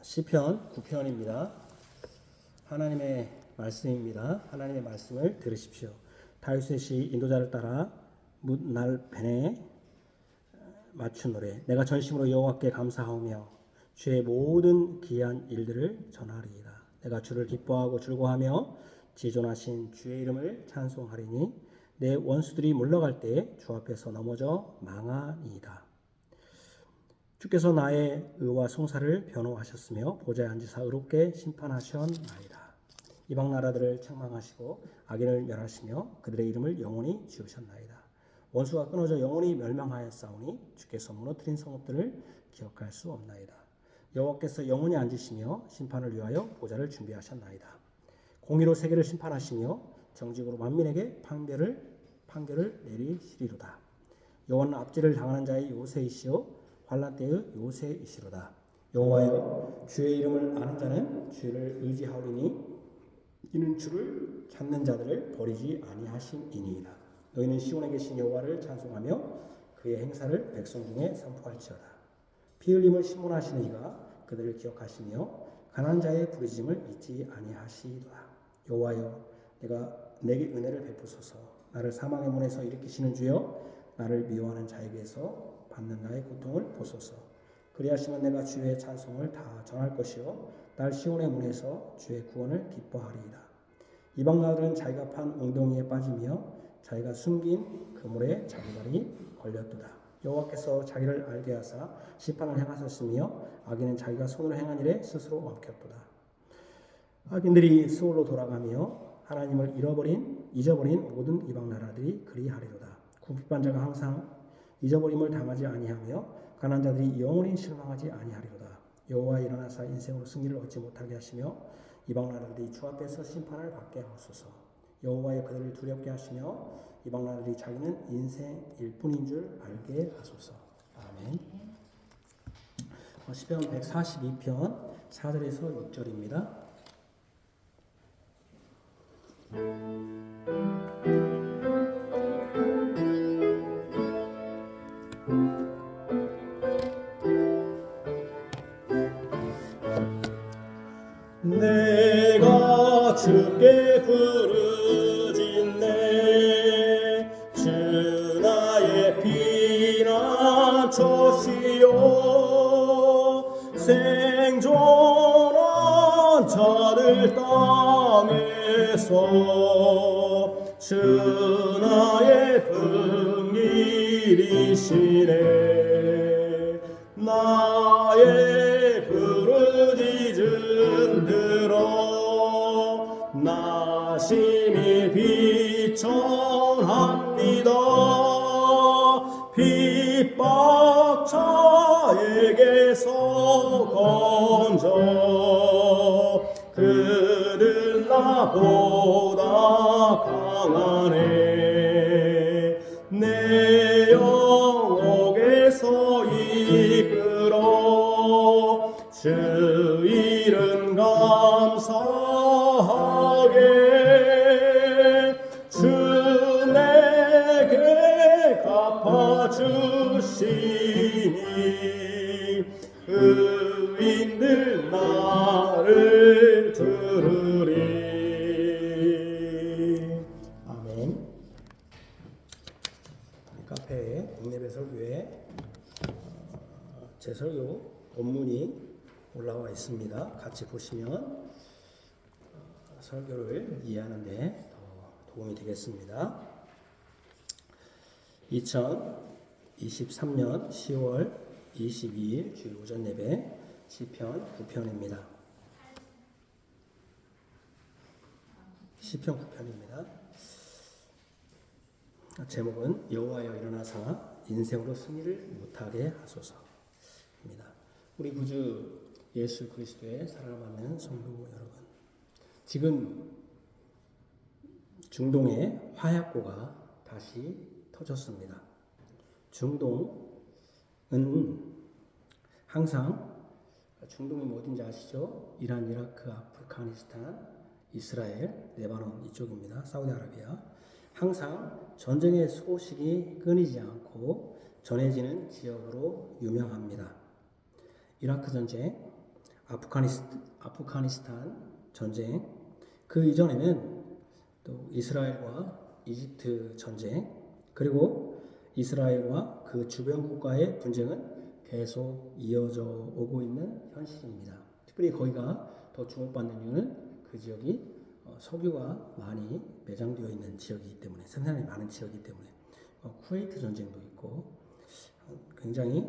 시편 9편입니다. 하나님의 말씀입니다. 하나님의 말씀을 들으십시오. 다윗의 시 인도자를 따라 뭇날벤에 맞춘 노래. 내가 전심으로 여호와께 감사하며 주의 모든 기이한 일들을 전하리이다. 내가 주를 기뻐하고 즐거워하며 지존하신 주의 이름을 찬송하리니 내 원수들이 물러갈 때 주 앞에서 넘어져 망하니이다. 주께서 나의 의와 송사를 변호하셨으며 보좌에 앉으사 의롭게 심판하셨나이다. 이방 나라들을 책망하시고 악인을 멸하시며 그들의 이름을 영원히 지우셨나이다. 원수가 끊어져 영원히 멸망하였사오니 주께서 무너뜨린 성읍들을 기억할 수 없나이다. 여호와께서 영원히 앉으시며 심판을 위하여 보좌를 준비하셨나이다. 공의로 세계를 심판하시며 정직으로 만민에게 판결을 내리시리로다. 여호와는 압제를 당하는 자의 요새이시오 환난 때의 요새이시로다. 여호와여, 주의 이름을 아는 자는 주를 의지하오리니 이는 주를 찾는 자들을 버리지 아니하심이니이다. 너희는 시온에 계신 여호와를 찬송하며 그의 행사를 백성 중에 선포할지어다. 피 흘림을 신문하시는 이가 그들을 기억하시며 가난한 자의 부르짖음을 잊지 아니하시도다. 여호와여, 내게 은혜를 베푸소서. 나를 사망의 문에서 일으키시는 주여, 나를 미워하는 자에게서 받는 나의 고통을 보소서. 그리하시면 내가 주의 찬송을 다 전할 것이요 날 시온의 문에서 주의 구원을 기뻐하리이다. 이방 나라들은 자기가 판 웅덩이에 빠지며 자기가 숨긴 그물에 자기 발이 걸렸도다. 여호와께서 자기를 알게 하사 심판을 행하셨으며 악인은 자기가 손으로 행한 일에 스스로 엎겼도다. 악인들이 스올로 돌아가며 하나님을 잊어버린 모든 이방 나라들이 그리하리로다. 궁핍한 자가 항상 잊어버림을 당하지 아니하며 가난한 자들이 영원히 실망하지 아니하리로다. 여호와 일어나사 인생으로 승리를 얻지 못하게 하시며 이방 나라들이 주 앞에서 심판을 받게 하소서. 여호와여, 그들을 두렵게 하시며 이방 나라들이 자기는 인생일 뿐인 줄 알게 하소서. 아멘. 시편 142편 4절에서 6절입니다. 내가 주께 부르짖네. 주 나의 피난처시요 생존한 자들 땅에서 주 나의 등일이시네. 나의 부르짖음 들어 나 심히 비천합니다. 핍박자에게서 건져 그들 나보다 강하네. 내 영역에서 이끌어 주 이름 감사하게 주 내게 갚아주시니 의인들 나를 들으리. 아멘. 카페에 국내배 설교에 제 설교 본문이 올라와 있습니다. 같이 보시면 설교를 이해하는 데 더 도움이 되겠습니다. 2023년 10월 22일 주일 오전 예배 시편 9편입니다. 시편 9편입니다. 제목은 여호와여 일어나사 인생으로 승리를 못하게 하소서입니다. 우리 구주 예수 그리스도의 사랑을 받는 성도 여러분, 지금 중동에 화약고가 다시 터졌습니다. 중동은 항상 중동이 어딘지 아시죠? 이란, 이라크, 아프가니스탄, 이스라엘, 레바논 이쪽입니다. 사우디아라비아. 항상 전쟁의 소식이 끊이지 않고 전해지는 지역으로 유명합니다. 이라크 전쟁, 아프가니스탄 전쟁, 그 이전에는 또 이스라엘과 이집트 전쟁, 그리고 이스라엘과 그 주변 국가의 분쟁은 계속 이어져 오고 있는 현실입니다. 특별히 거기가 더 주목받는 이유는 그 지역이 석유가 많이 매장되어 있는 지역이기 때문에, 생산이 많은 지역이기 때문에. 쿠웨이트 전쟁도 있고 굉장히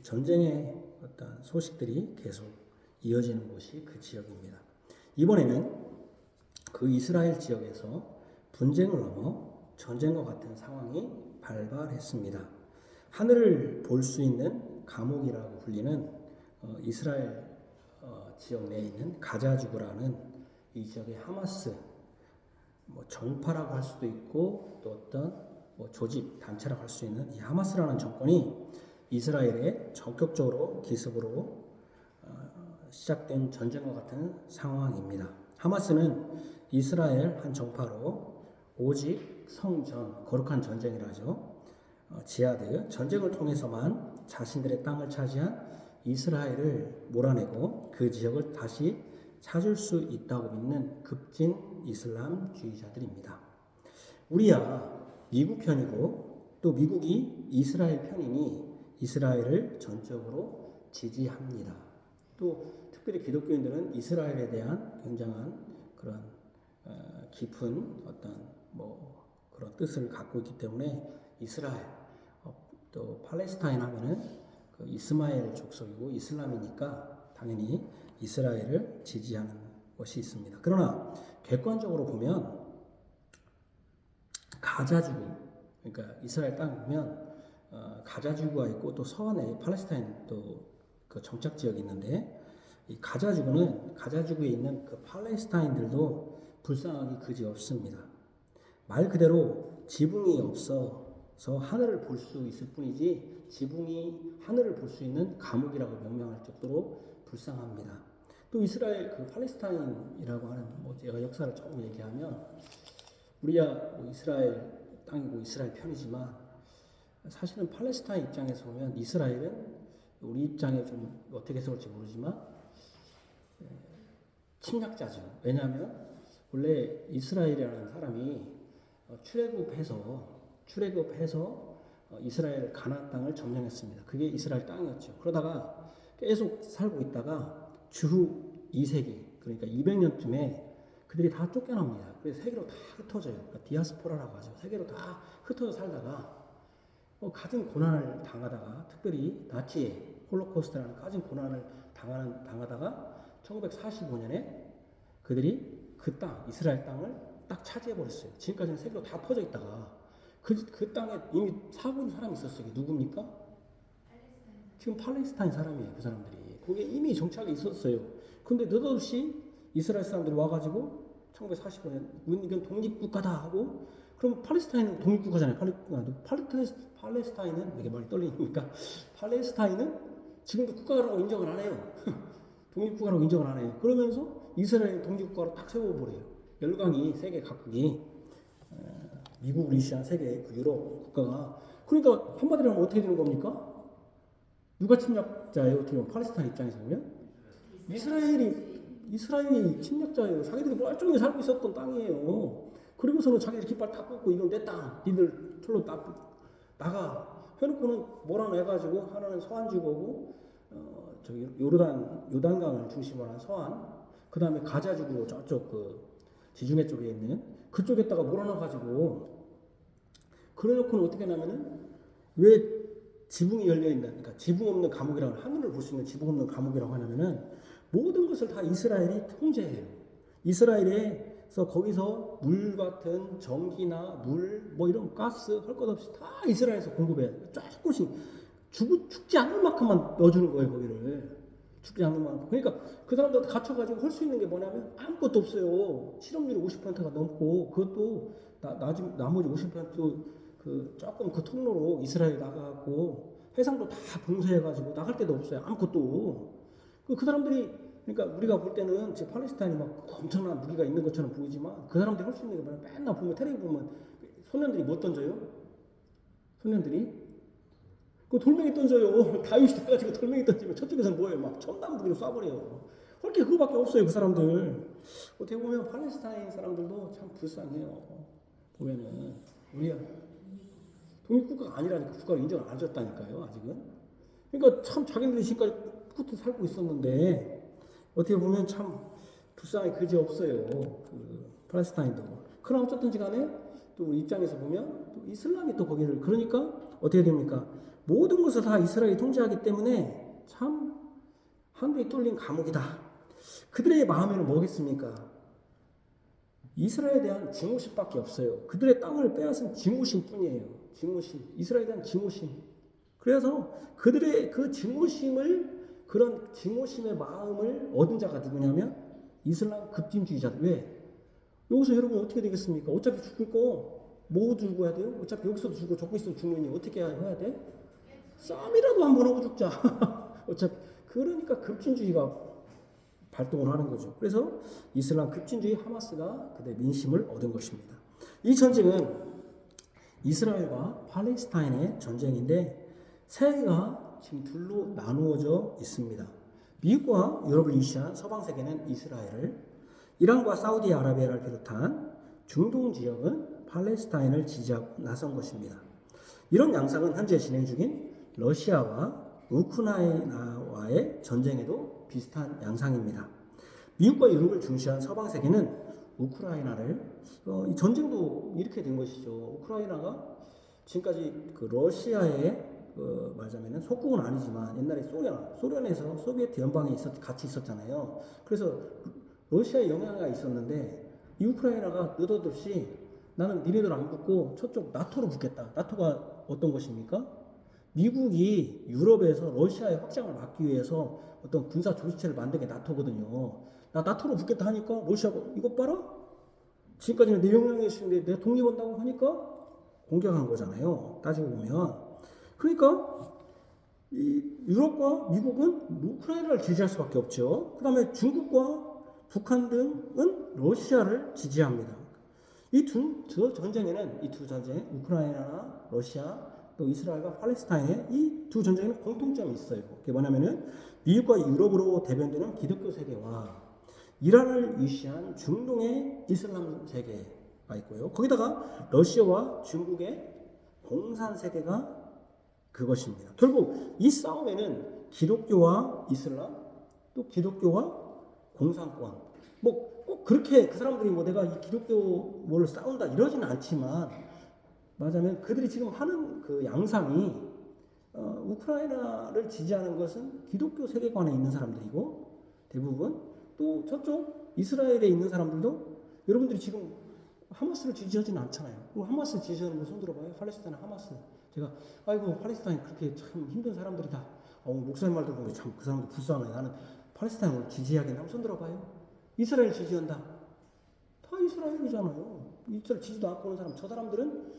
전쟁의 어떤 소식들이 계속 이어지는 곳이 그 지역입니다. 이번에는 그 이스라엘 지역에서 분쟁을 넘어 전쟁과 같은 상황이 발발했습니다. 하늘을 볼 수 있는 감옥이라고 불리는 이스라엘 지역 내에 있는 가자지구라는 이 지역의 하마스, 정파라고 할 수도 있고 또 어떤 조직, 단체라고 할 수 있는 이 하마스라는 정권이 이스라엘에 전격적으로 기습으로 시작된 전쟁과 같은 상황입니다. 하마스는 이스라엘 한 정파로 오직 성전, 거룩한 전쟁이라죠. 지하드, 전쟁을 통해서만 자신들의 땅을 차지한 이스라엘을 몰아내고 그 지역을 다시 찾을 수 있다고 믿는 급진 이슬람주의자들입니다. 우리야 미국 편이고 또 미국이 이스라엘 편이니 이스라엘을 전적으로 지지합니다. 또 특별히 기독교인들은 이스라엘에 대한 굉장한 그런 깊은 어떤 그런 뜻을 갖고 있기 때문에 이스라엘, 또 팔레스타인 하면은 그 이스마엘 족속이고 이슬람이니까 당연히 이스라엘을 지지하는 것이 있습니다. 그러나 객관적으로 보면 가자지구, 그러니까 이스라엘 땅을 보면 가자지구가 있고 또 서안에 팔레스타인 또 그 정착 지역이 있는데 이 가자지구에 있는 그 팔레스타인들도 불쌍하기 그지 없습니다. 말 그대로 지붕이 없어서 하늘을 볼 수 있을 뿐이지 지붕이 하늘을 볼 수 있는 감옥이라고 명명할 정도로 불쌍합니다. 또 이스라엘 그 팔레스타인이라고 하는 제가 역사를 조금 얘기하면 우리야 이스라엘 땅이고 이스라엘 편이지만 사실은 팔레스타인 입장에서 보면 이스라엘은 우리 입장에 좀 어떻게 해석할지 모르지만 침략자죠. 왜냐하면 원래 이스라엘이라는 사람이 출애굽해서 이스라엘 가나안 땅을 점령했습니다. 그게 이스라엘 땅이었죠. 그러다가 계속 살고 있다가 주후 2세기 그러니까 200년쯤에 그들이 다 쫓겨납니다. 그래서 세계로 다 흩어져요. 그러니까 디아스포라라고 하죠. 세계로 다 흩어져 살다가 가진 고난을 당하다가 특별히 나치의 홀로코스트라는 가진 고난을 당하다가 1945년에 그들이 그 땅, 이스라엘 땅을 딱 차지해버렸어요. 지금까지는 세계로 다 퍼져 있다가 그 땅에 이미 살고 있는 사람이 있었어요. 이게 누굽니까? 지금 팔레스타인 사람이에요. 그 사람들이. 거기에 이미 정착이 있었어요. 근데 느닷없이 이스라엘 사람들이 와가지고 1945년 이건 독립국가다 하고 그럼 팔레스타인은 독립국가잖아요. 팔레스타인은 이게 말이 떨리니까 팔레스타인은 지금도 국가라고 인정을 안 해요. 독립국가라고 인정을 안 해요. 그러면서 이스라엘 독립국가로 딱 세워버려요. 열강이 세계 각국이 미국, 러시아, 세계 그 유럽 국가가 그러니까 한마디로 하면 어떻게 되는 겁니까? 누가 침략자예요? 어떻게 보면 팔레스타인 입장에서 보면 이스라엘이 침략자예요. 자기들이 멀쩡히 살고 있었던 땅이에요. 그리고서는 자기들 깃발 딱 꽂고 이건 내 땅, 니들 철로 나가 해놓고는 몰아내가지고 하나는 서안지구고 저기 요단강을 중심으로 한 서안, 그 다음에 가자지구 저쪽 그 지중해 쪽에 있는 그쪽에다가 몰아넣어가지고 그래놓고는 어떻게 하냐면은 왜 지붕이 열려있는, 그러니까 지붕 없는 감옥이라고, 하늘을 볼 수 있는 지붕 없는 감옥이라고 하냐면은 모든 것을 다 이스라엘이 통제해요. 이스라엘에서 거기서 물 같은 전기나 물, 이런 가스 할 것 없이 다 이스라엘에서 공급해요. 조금씩 죽지 않을 만큼만 넣어주는 거예요, 거기를. 죽지 않을 만큼. 그러니까 그 사람들 갇혀가지고 할 수 있는 게 뭐냐면 아무것도 없어요. 실업률이 50%가 넘고 그것도 나머지 50% 조금 그 통로로 이스라엘 나가고 해상도 다 봉쇄해가지고 나갈 데도 없어요. 아무것도. 그 사람들이 그러니까 우리가 볼 때는 지금 팔레스타인이 막 엄청난 무기가 있는 것처럼 보이지만 그 사람들이 할 수 있는 게 뭐냐 맨날 보면 텔레비 보면 소년들이 뭐 던져요? 소년들이 그 돌멩이 던져요. 다윗이 돼가지고 돌멩이 던지면 저쪽에서는 뭐예요? 막 첨단무기로 쏴버려요. 그렇게 그거밖에 없어요, 그 사람들. 어떻게 보면 팔레스타인 사람들도 참 불쌍해요. 보면은 우리야 독립국가가 아니라니까 국가를 인정 안 해줬다니까요, 아직은. 그러니까 참 자기네들이 지금까지 꿋꿋이 살고 있었는데 어떻게 보면 참 불쌍하게 그지 없어요, 그 팔레스타인도. 그러나 어쨌든지 간에 또 우리 입장에서 보면 또 이슬람이 또 거기를 그러니까 어떻게 됩니까? 모든 것을 다 이스라엘이 통제하기 때문에 참 한국이 뚫린 감옥이다. 그들의 마음에는 뭐겠습니까? 이스라엘에 대한 증오심밖에 없어요. 그들의 땅을 빼앗은 증오심뿐이에요. 증오심. 이스라엘에 대한 증오심. 그래서 그들의 그 증오심을 그런 증오심의 마음을 얻은 자가 누구냐면 이슬람 급진주의자들. 왜? 여기서 여러분 어떻게 되겠습니까? 어차피 죽을 거 뭐 들고 해야 돼요? 어차피 여기서도 죽고 저기서도 죽느니 어떻게 해야 돼? 싸움이라도 한번 하고 죽자. 어차피 그러니까 급진주의가 발동을 하는 거죠. 그래서 이슬람 급진주의 하마스가 그들의 민심을 얻은 것입니다. 이 전쟁은 이스라엘과 팔레스타인의 전쟁인데 세계가 지금 둘로 나누어져 있습니다. 미국과 유럽을 위시한 서방 세계는 이스라엘을, 이란과 사우디아라비아를 비롯한 중동 지역은 팔레스타인을 지지하고 나선 것입니다. 이런 양상은 현재 진행 중인 러시아와 우크라이나와의 전쟁에도 비슷한 양상입니다. 미국과 유럽을 중시한 서방 세계는 우크라이나를 이 전쟁도 이렇게 된 것이죠. 우크라이나가 지금까지 그 러시아의 말하자면 속국은 아니지만 옛날에 소련에서 소비에트 연방에 같이 있었잖아요. 그래서 러시아의 영향이 있었는데 이 우크라이나가 느닷없이 나는 니네들 안 붙고 저쪽 나토로 붙겠다. 나토가 어떤 것입니까? 미국이 유럽에서 러시아의 확장을 막기 위해서 어떤 군사 조직체를 만든 게 나토거든요. 나 나토로 붙겠다 하니까 러시아가 이것 봐라? 지금까지는 내 영향이 있었는데 내가 독립한다고 하니까 공격한 거잖아요. 따지고 보면. 그러니까 이 유럽과 미국은 우크라이나를 지지할 수밖에 없죠. 그 다음에 중국과 북한 등은 러시아를 지지합니다. 이 두 전쟁에는 우크라이나나 러시아 또 이스라엘과 팔레스타인의 이 두 전쟁에는 공통점이 있어요. 그게 뭐냐면은 미국과 유럽으로 대변되는 기독교 세계와 이란을 위시한 중동의 이슬람 세계가 있고요. 거기다가 러시아와 중국의 공산 세계가 그것입니다. 결국 이 싸움에는 기독교와 이슬람 또 기독교와 공산권 뭐 꼭 그렇게 그 사람들이 뭐 내가 이 기독교 뭐를 싸운다 이러지는 않지만 맞아면 그들이 지금 하는 그 양상이 우크라이나를 지지하는 것은 기독교 세계관에 있는 사람들이고 대부분 또 저쪽 이스라엘에 있는 사람들도 여러분들이 지금 하마스를 지지하지는 않잖아요. 하마스 지지하는 분 손 들어봐요. 팔레스타인 하마스. 제가 아이고 팔레스타인 그렇게 참 힘든 사람들이다. 목사님 말 들어보면 참 그 사람들 불쌍해. 나는 팔레스타인을 지지하긴 하면 손 들어봐요. 이스라엘 지지한다. 다 이스라엘이잖아요. 이스라엘 지지도 않고 오는 사람. 저 사람들은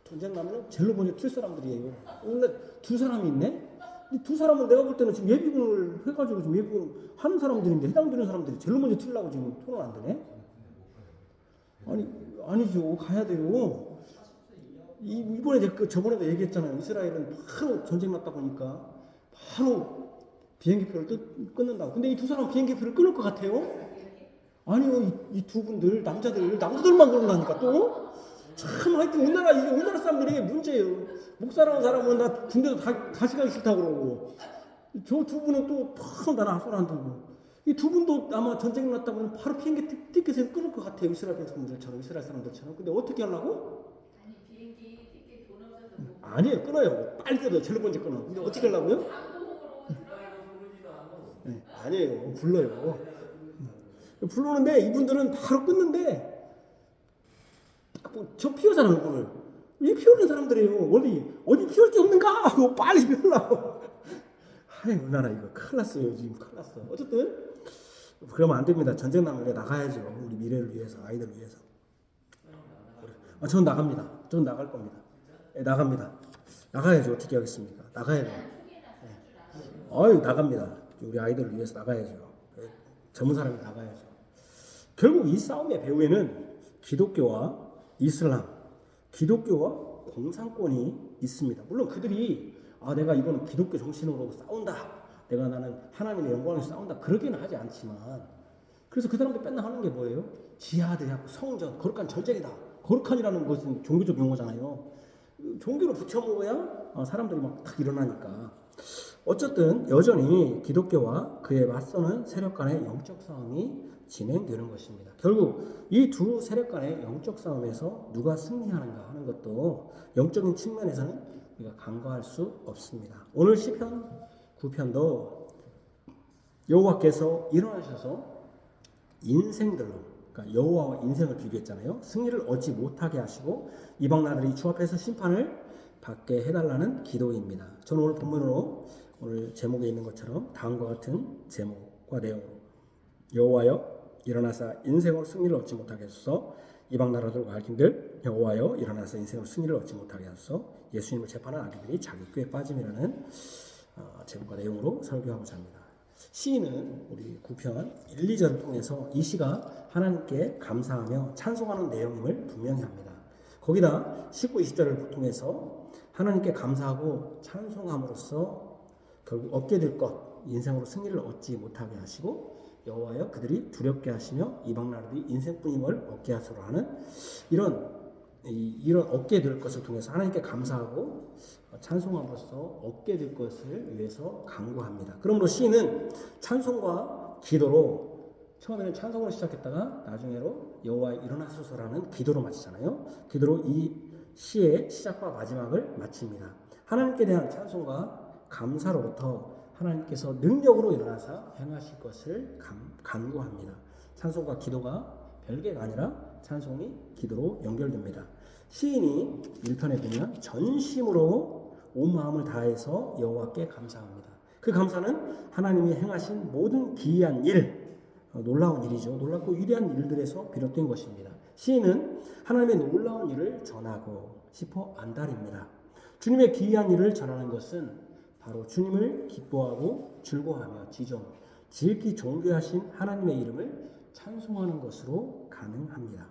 전쟁 나면 제일 먼저 튈 사람들이에요. 근데 두 사람이 있네? 이 두 사람은 내가 볼 때는 지금 예비군을 해가지고 지금 예비군 하는 사람들인데 해당되는 사람들이 제일 먼저 튀려고 지금 토론 안 되네? 아니죠. 가야 돼요. 이번에 저번에도 얘기했잖아요. 이스라엘은 바로 전쟁 났다 보니까 바로 비행기표를 끊는다고. 근데 이 두 사람 비행기표를 끊을 것 같아요? 아니요. 이 두 분들 남자들만 그런다니까 또. 참 하여튼 우리나라 사람들이 문제예요. 목사라는 사람은 나 군대도 다시 가기 싫다고 그러고 저 두 분은 또 나는 앞으로 안 들고 이 두 분도 아마 전쟁이 났다면 바로 비행기 티켓을 끊을 것 같아요. 이스라엘 사람들처럼. 근데 어떻게 하려고? 아니 비행기 티켓 돈 없어서 아니에요. 끊어요. 빨리 끊어요. 제일 먼저 끊어. 근데 어떻게 하려고요? 네, 아니에요. 불러요. 부르는데 이분들은 바로 끊는데 저 피우잖아 얼굴을. 이 피우는 사람들이에요. 어디 피울 데 없는가 하고 빨리 피우려고. 아이 우리나라 이거 큰일 났어요. 지금 큰일 났어. 어쨌든 그러면 안 됩니다. 전쟁 나면 나가야죠. 우리 미래를 위해서, 아이들을 위해서. 전 나갑니다. 전 나갈 겁니다. 네, 나갑니다. 나가야죠. 어떻게 하겠습니까? 나가야 돼요. 네. 나갑니다. 우리 아이들을 위해서 나가야죠. 네, 전문 사람이 나가야죠. 결국 이 싸움의 배후에는 기독교와 이슬람, 기독교와 공산권이 있습니다. 물론 그들이 내가 이거는 기독교 정신으로 싸운다. 나는 하나님의 영광을 싸운다. 그러기는 하지 않지만 그래서 그 사람들 맨날 하는 게 뭐예요? 지하드하고 성전, 거룩한 전쟁이다. 거룩한이라는 것은 종교적 용어잖아요. 종교로 붙여먹어야 사람들이 막 탁 일어나니까. 어쨌든 여전히 기독교와 그에 맞서는 세력 간의 영적 싸움이 진행되는 것입니다. 결국 이 두 세력 간의 영적 싸움에서 누가 승리하는가 하는 것도 영적인 측면에서는 우리가 간과할 수 없습니다. 오늘 시편 9편도 여호와께서 일어나셔서 인생들로, 그러니까 여호와와 인생을 비교했잖아요. 승리를 얻지 못하게 하시고 이방 나라들이 주 앞에서 심판을 받게 해달라는 기도입니다. 저는 오늘 본문으로 오늘 제목에 있는 것처럼 다음과 같은 제목과 내용으로 여호와여 일어나사 인생으로 승리를 얻지 못하게 하소서. 이방 나라들과 할긴들 여호와여 일어나서 인생으로 승리를 얻지 못하게 하소서. 예수님을 재판한 아기들이 자기 꾀에 빠짐이라는 제목과 내용으로 설교하고자 합니다. 시인은 우리 9편 1, 2절을 통해서 이 시가 하나님께 감사하며 찬송하는 내용임을 분명히 합니다. 거기다 19, 20절을 통해서 하나님께 감사하고 찬송함으로써 결국 얻게 될 것, 인생으로 승리를 얻지 못하게 하시고 여호와여 그들이 두렵게 하시며 이방 나라들이 인생뿐임을 얻게 하소서 하는 이런 얻게 될 것을 통해서 하나님께 감사하고 찬송함으로써 얻게 될 것을 위해서 간구합니다. 그러므로 시인은 찬송과 기도로 처음에는 찬송으로 시작했다가 나중에로 여호와 일어나소서라는 기도로 마치잖아요. 기도로 이 시의 시작과 마지막을 마칩니다. 하나님께 대한 찬송과 감사로부터 하나님께서 능력으로 일어나서 행하실 것을 간구합니다. 찬송과 기도가 별개가 아니라 찬송이 기도로 연결됩니다. 시인이 1편에 보면 전심으로 온 마음을 다해서 여호와께 감사합니다. 그 감사는 하나님이 행하신 모든 기이한 일, 놀라운 일이죠. 놀랍고 위대한 일들에서 비롯된 것입니다. 시인은 하나님의 놀라운 일을 전하고 싶어 안달입니다. 주님의 기이한 일을 전하는 것은 바로 주님을 기뻐하고 즐거워하며 지극히 존귀하신 하나님의 이름을 찬송하는 것으로 가능합니다.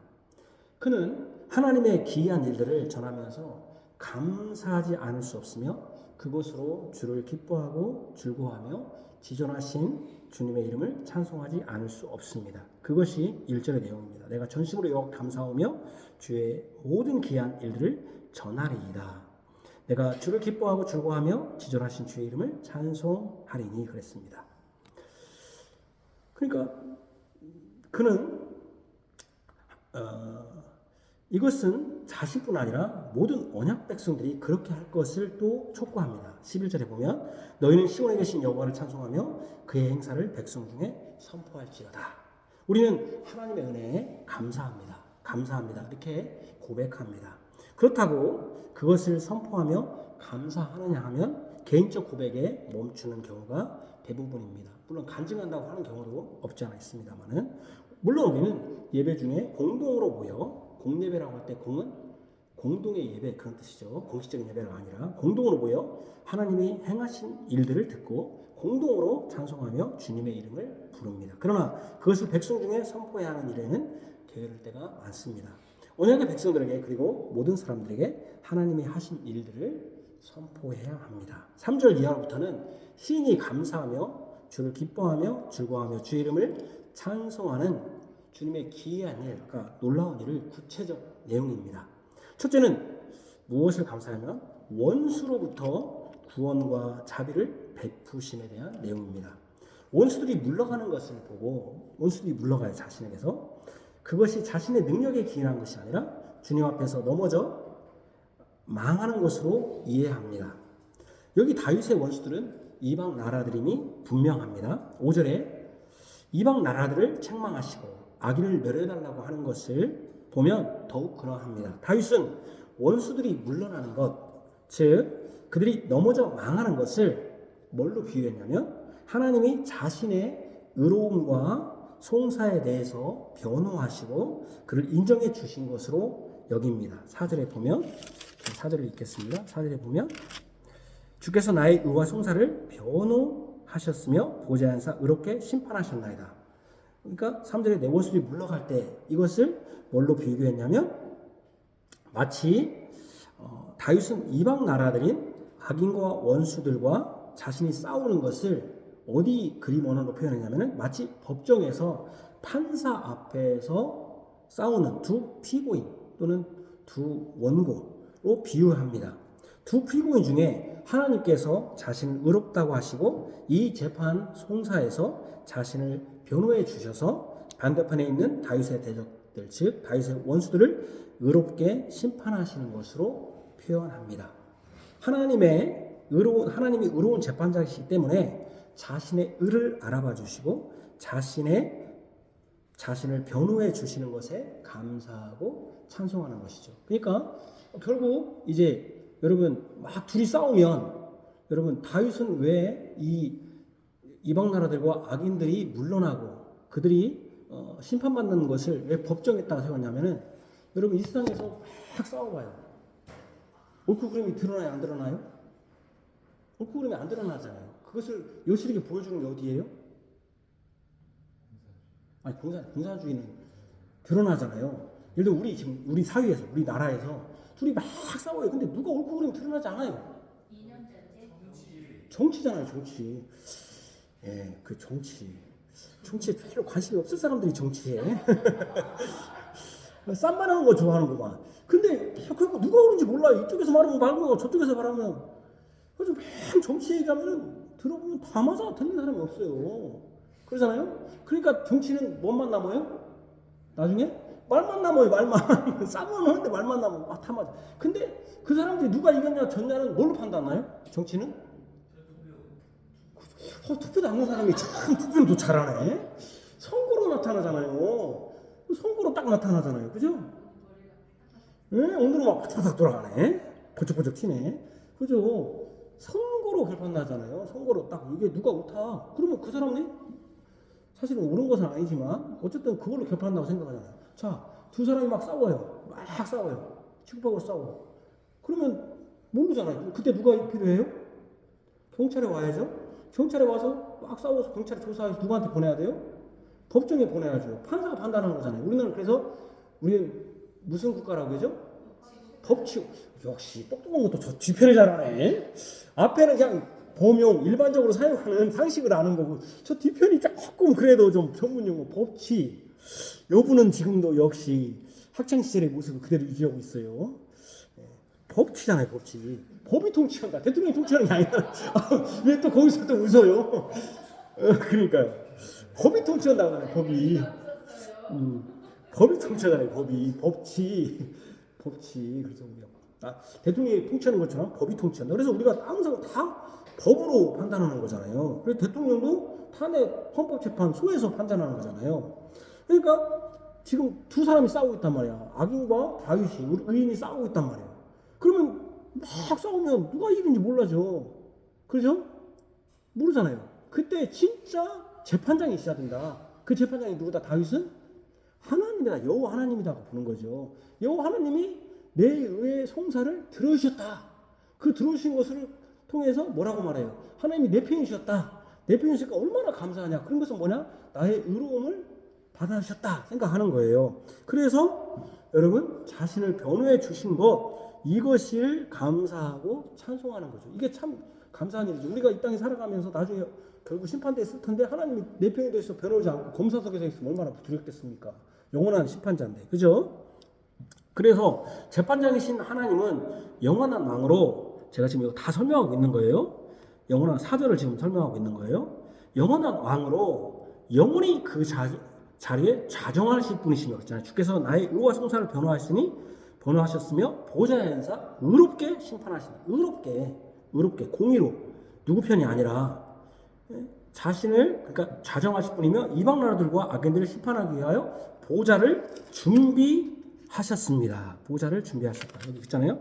그는 하나님의 기이한 일들을 전하면서 감사하지 않을 수 없으며 그것으로 주를 기뻐하고 즐거워하며 지존하신 주님의 이름을 찬송하지 않을 수 없습니다. 그것이 1절의 내용입니다. 내가 전심으로 여호와 감사하며 주의 모든 기이한 일들을 전하리이다. 내가 주를 기뻐하고 즐거워하며 지존하신 주의 이름을 찬송하리니 그랬습니다. 그러니까 그는 이것은 자신뿐 아니라 모든 언약 백성들이 그렇게 할 것을 또 촉구합니다. 11절에 보면 너희는 시온에 계신 여호와를 찬송하며 그의 행사를 백성 중에 선포할지어다. 우리는 하나님의 은혜에 감사합니다. 이렇게 고백합니다. 그렇다고 그것을 선포하며 감사하느냐 하면 개인적 고백에 멈추는 경우가 대부분입니다. 물론 간증한다고 하는 경우도 없지 않아 있습니다만은 물론 우리는 예배 중에 공동으로 모여 공예배라고 할 때 공은 공동의 예배 그런 뜻이죠. 공식적인 예배가 아니라 공동으로 모여 하나님이 행하신 일들을 듣고 공동으로 찬송하며 주님의 이름을 부릅니다. 그러나 그것을 백성 중에 선포해야 하는 일에는 게으를 때가 많습니다. 언약의 백성들에게 그리고 모든 사람들에게 하나님이 하신 일들을 선포해야 합니다. 3절 이하로부터는 시인이 감사하며 주를 기뻐하며 즐거워하며 주의 이름을 찬송하는 주님의 기이한 일, 그러니까 놀라운 일을 구체적 내용입니다. 첫째는 무엇을 감사하면 원수로부터 구원과 자비를 베푸심에 대한 내용입니다. 원수들이 물러가는 것을 보고 원수들이 물러가요. 자신에게서. 그것이 자신의 능력에 기인한 것이 아니라 주님 앞에서 넘어져 망하는 것으로 이해합니다. 여기 다윗의 원수들은 이방 나라들임이 분명합니다. 5절에 이방 나라들을 책망하시고 악인을 멸해달라고 하는 것을 보면 더욱 그러합니다. 다윗은 원수들이 물러나는 것, 즉 그들이 넘어져 망하는 것을 뭘로 비유했냐면 하나님이 자신의 의로움과 송사에 대해서 변호하시고 그를 인정해 주신 것으로 여깁니다. 4절에 보면 4절을 읽겠습니다. 4절에 보면 주께서 나의 의와 송사를 변호하셨으며 보좌한사 의롭게 심판하셨나이다. 그러니까 3절에 내 원수들이 물러갈 때 이것을 뭘로 비교했냐면 마치 다윗은 이방 나라들인 악인과 원수들과 자신이 싸우는 것을 어디 그림 언어로 표현했냐면은 마치 법정에서 판사 앞에서 싸우는 두 피고인 또는 두 원고로 비유합니다. 두 피고인 중에 하나님께서 자신을 의롭다고 하시고 이 재판 송사에서 자신을 변호해 주셔서 반대편에 있는 다윗의 대적들 즉 다윗의 원수들을 의롭게 심판하시는 것으로 표현합니다. 하나님이 의로운 재판장이시기 때문에 자신의 의를 알아봐 주시고 자신을 변호해 주시는 것에 감사하고 찬송하는 것이죠. 그러니까 결국 이제 여러분 막 둘이 싸우면 여러분 다윗은 왜 이 이방 나라들과 악인들이 물러나고 그들이 심판받는 것을 왜 법정에다가 세웠냐면은 여러분 이 세상에서 막 싸워봐요. 옳고 그름이 드러나요, 안 드러나요? 옳고 그름이 안 드러나잖아요. 그것을 여실하게 보여주는 게 어디예요? 아니 공산주의는 드러나잖아요. 예를 들어 우리 사회에서 우리 나라에서 둘이 막 싸워요. 근데 누가 옳고 그름이 드러나지 않아요. 2년 전에 정치잖아요, 정치. 예, 그 정치에 별로 관심이 없을 사람들이 정치해. 쌈만하는 거 좋아하는구만. 근데 그거 누가 그런지 몰라요. 이쪽에서 말하면 말고 저쪽에서 말하면. 그래서 맨 정치 얘기하면은 들어보면 다 맞아 듣는 사람이 없어요. 그러잖아요. 그러니까 정치는 뭐만 남아요? 나중에 말만 남아요. 말만. 싸움은 하는데 말만 남아. 다 맞아. 근데 그 사람들이 누가 이겼냐 졌냐는 뭘로 판단하나요? 정치는? 투표도 안 하는 사람이 참 투표는 또 잘하네. 선거로 나타나잖아요. 선거로 딱 나타나잖아요. 그죠? 예, 오늘은 막 바닥바닥 돌아가네. 버쩍버쩍 튀네. 그죠? 선거로 결판나잖아요. 선거로 딱 이게 누가 옳다. 그러면 그 사람이 사실은 옳은 것은 아니지만 어쨌든 그걸로 결판난다고 생각하잖아요. 자, 두 사람이 막 싸워요. 막 싸워요. 치고받고 싸워. 그러면 모르잖아요. 그때 누가 필요해요? 경찰에 와야죠. 경찰에 와서 막 싸워서 경찰에 조사해서 누구한테 보내야 돼요? 법정에 보내야죠. 판사가 판단하는 거잖아요. 우리는 그래서 우리는 무슨 국가라고 하죠? 법치고. 역시 똑똑한 것도 저 뒤편에 잘하네. 앞에는 그냥 범용 일반적으로 사용하는 상식을 아는 거고 저 뒤편이 조금 그래도 좀 전문용어 법치. 여부는 지금도 역시 학창시절의 모습을 그대로 유지하고 있어요. 법치잖아요, 법치. 법이 통치한다. 대통령이 통치하는 게 아니라 왜 또 거기서 또 웃어요? 그러니까요. 법이 통치한다고 하잖아요, 법이. 법이 통치하잖아요, 법이. 법치. 그래서 우리가 대통령이 통치하는 것처럼 법이 통치한다. 그래서 우리가 항상 다 법으로 판단하는 거잖아요. 그래서 대통령도 탄핵 헌법재판소에서 판단하는 거잖아요. 그러니까 지금 두 사람이 싸우고 있단 말이야. 악인과 다윗이, 우리 의인이 싸우고 있단 말이야. 그러면 막 싸우면 누가 이긴지 몰라죠. 그렇죠? 모르잖아요. 그때 진짜 재판장이 있어야 된다. 그 재판장이 누구다? 다윗은 하나님이다. 여호와 하나님이다 보는 거죠. 여호와 하나님이 내 의의 송사를 들어주셨다. 그 들어주신 것을 통해서 뭐라고 말해요? 하나님이 내 편이셨다. 내 편이시니까 얼마나 감사하냐. 그런 것은 뭐냐? 나의 의로움을 받아주셨다 생각하는 거예요. 그래서 여러분 자신을 변호해 주신 것 이것을 감사하고 찬송하는 거죠. 이게 참 감사한 일이죠. 우리가 이 땅에 살아가면서 나중에 결국 심판대에 있을 텐데 하나님이 내 편에 대해서 변호하지 않고 검사석에 있으면 얼마나 두렵겠습니까? 영원한 심판자인데. 그죠? 그래서 재판장이신 하나님은 영원한 왕으로 제가 지금 이거 다 설명하고 있는 거예요. 영원한 사절을 지금 설명하고 있는 거예요. 영원한 왕으로 영원히 그 자리에 좌정하실 분이시며 그렇잖아요. 주께서 나의 의와 송사를 변호하셨으며 보좌의 행사 의롭게 심판하신다. 의롭게 공의로 누구 편이 아니라 자신을 그러니까 좌정하실 분이며 이방 나라들과 악인들을 심판하기 위하여 보좌를 준비하셨습니다. 보좌를 준비하셨다. 여기 있잖아요.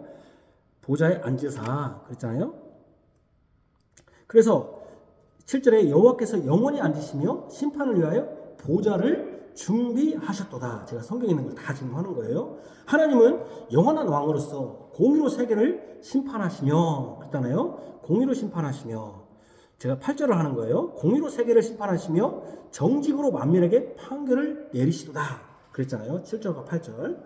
보좌에 앉으사 그랬잖아요. 그래서 7절에 여호와께서 영원히 앉으시며 심판을 위하여 보좌를 준비하셨도다. 제가 성경에 있는 걸 다 지금 하는 거예요. 하나님은 영원한 왕으로서 공의로 세계를 심판하시며 그랬잖아요. 공의로 심판하시며 제가 8절을 하는 거예요. 공의로 세계를 심판하시며 정직으로 만민에게 판결을 내리시도다. 그랬잖아요. 7절과 8절.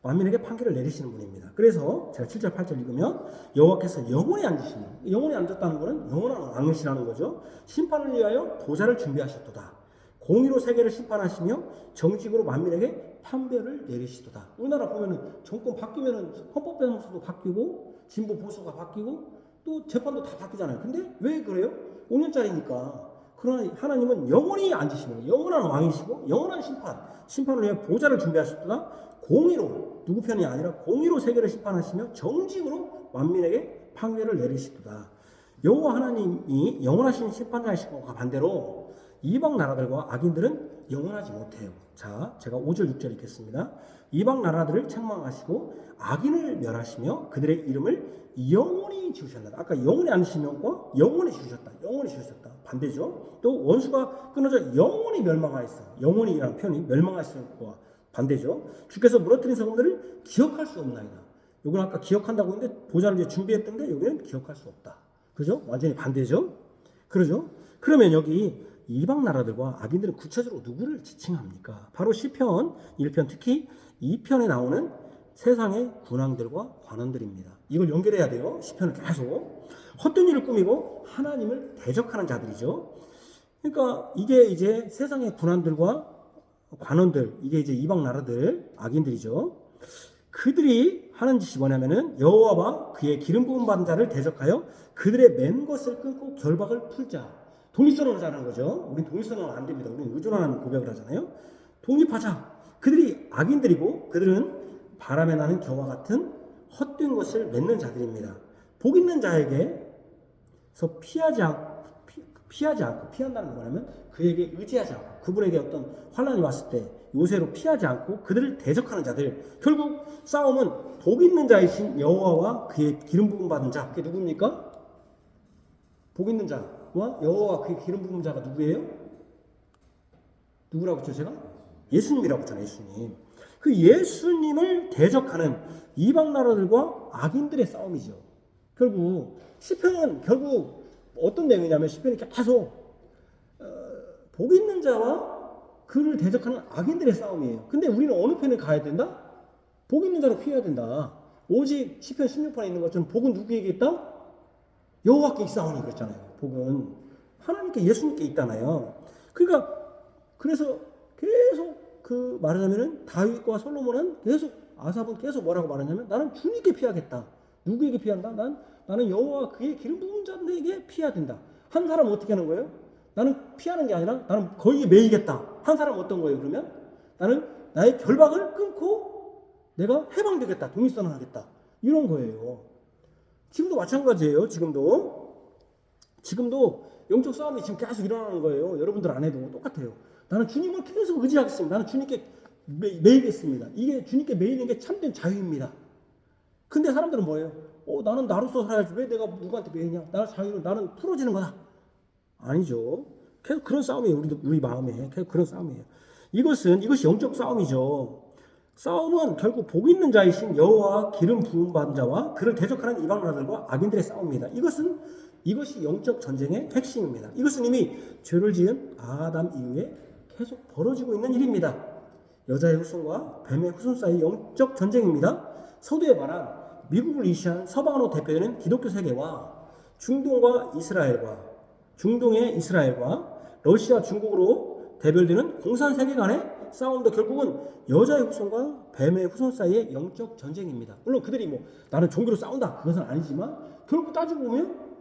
만민에게 판결을 내리시는 분입니다. 그래서 제가 7절 8절 읽으면 여호와께서 영원히 앉으시며, 영원히 앉았다는 것은 영원한 왕이시라는 거죠. 심판을 위하여 보좌를 준비하셨도다. 공의로 세계를 심판하시며 정직으로 만민에게 판결을 내리시도다. 우리나라 보면은 정권 바뀌면은 헌법변호사도 바뀌고 진보 보수가 바뀌고 또 재판도 다 바뀌잖아요. 근데 왜 그래요? 5년짜리니까. 그러나 하나님은 영원히 앉으시며 영원한 왕이시고 영원한 심판을 위해 보좌를 준비하셨도다. 공의로, 누구 편이 아니라 공의로 세계를 심판하시며 정직으로 만민에게 판결을 내리시도다. 여호와 하나님이 영원하신 심판자이신 것과 반대로 이방 나라들과 악인들은 영원하지 못해요. 자, 제가 5절 6절 읽겠습니다. 이방 나라들을 책망하시고 악인을 멸하시며 그들의 이름을 영원히 지우셨다. 아까 영원히 앉으시면과 영원히 지우셨다. 영원히 지우셨다. 반대죠. 또 원수가 끊어져 영원히 멸망하였어. 영원히라는 표현이 멸망하였을 것과 반대죠. 주께서 무너뜨린 성들을 기억할 수 없나이다. 요건 아까 기억한다고 했는데 보좌를 이제 준비했던데 여기는 기억할 수 없다. 그죠? 완전히 반대죠. 그러죠? 그러면 여기 이방 나라들과 악인들은 구체적으로 누구를 지칭합니까? 바로 시편 1편, 특히 2편에 나오는 세상의 군왕들과 관원들입니다. 이걸 연결해야 돼요. 시편을 계속. 헛된 일을 꾸미고 하나님을 대적하는 자들이죠. 그러니까 이게 이제 세상의 군왕들과 관원들, 이게 이제 이방 나라들, 악인들이죠. 그들이 하는 짓이 뭐냐면은 여호와와 그의 기름 부음 받은 자를 대적하여 그들의 맨 것을 끊고 결박을 풀자. 독립선언을 하자는 거죠. 우린 독립선언은 안 됩니다. 우리는 의존하는 고백을 하잖아요. 독립하자. 그들이 악인들이고 그들은 바람에 나는 겨와 같은 헛된 것을 맺는 자들입니다. 복 있는 자에게서 피하지 않고 피한다는 건 뭐냐면 그에게 의지하지 않고 그분에게 어떤 환난이 왔을 때 요새로 피하지 않고 그들을 대적하는 자들. 결국 싸움은 복 있는 자이신 여호와와 그의 기름 부음 받은 자. 그게 누굽니까? 복 있는 자와 여호와 그의 기름 부은 자가 누구예요? 누구라고 했죠 제가? 예수님이라고 했잖아요. 예수님. 그 예수님을 대적하는 이방 나라들과 악인들의 싸움이죠. 결국 시편은 결국 어떤 내용이냐면 시편이 계속 복 있는 자와 그를 대적하는 악인들의 싸움이에요. 근데 우리는 어느 편에 가야 된다? 복 있는 자로 피해야 된다. 오직 시편 16편에 있는 것처럼 복은 누구에게 있다? 여호와께 있사오니 그랬잖아요. 복은 하나님께 예수님께 있다나요. 그러니까 그래서 계속 그 말하자면은 다윗과 솔로몬은 계속 아삽은 계속 뭐라고 말하냐면 나는 주님께 피하겠다. 누구에게 피한다? 나는 여호와 그의 기름 부은 자들에게 피해야 된다. 한 사람은 어떻게 하는 거예요? 나는 피하는 게 아니라 나는 거기에 매이겠다. 한 사람은 어떤 거예요? 그러면 나는 나의 결박을 끊고 내가 해방되겠다. 독립선언하겠다. 이런 거예요. 지금도 마찬가지예요. 지금도 영적 싸움이 지금 계속 일어나는 거예요. 여러분들 안 해도 똑같아요. 나는 주님을 계속 의지하겠습니다. 나는 주님께 매이겠습니다. 이게 주님께 매이는 게 참된 자유입니다. 근데 사람들은 뭐예요? 나는 나로서 살아야지. 왜 내가 누구한테 매이냐? 나의 자유는 나는 풀어지는 거다. 아니죠. 계속 그런 싸움이에요. 우리 마음에 계속 그런 싸움이에요. 이것이 영적 싸움이죠. 싸움은 결국 복 있는 자이신 여호와 기름 부음 받은 자와 그를 대적하는 이방 나라들과 악인들의 싸움입니다. 이것이 영적 전쟁의 핵심입니다. 이것은 이미 죄를 지은 아담 이후에 계속 벌어지고 있는 일입니다. 여자의 후손과 뱀의 후손 사이 영적 전쟁입니다. 서두에 말한 미국을 이시한 서방으로 대표되는 기독교 세계와 중동의 이스라엘과 러시아 중국으로 대별되는 공산 세계 간의 싸움도 결국은 여자의 후손과 뱀의 후손 사이의 영적 전쟁입니다. 물론 그들이 나는 종교로 싸운다 그것은 아니지만 결국 따지고 보면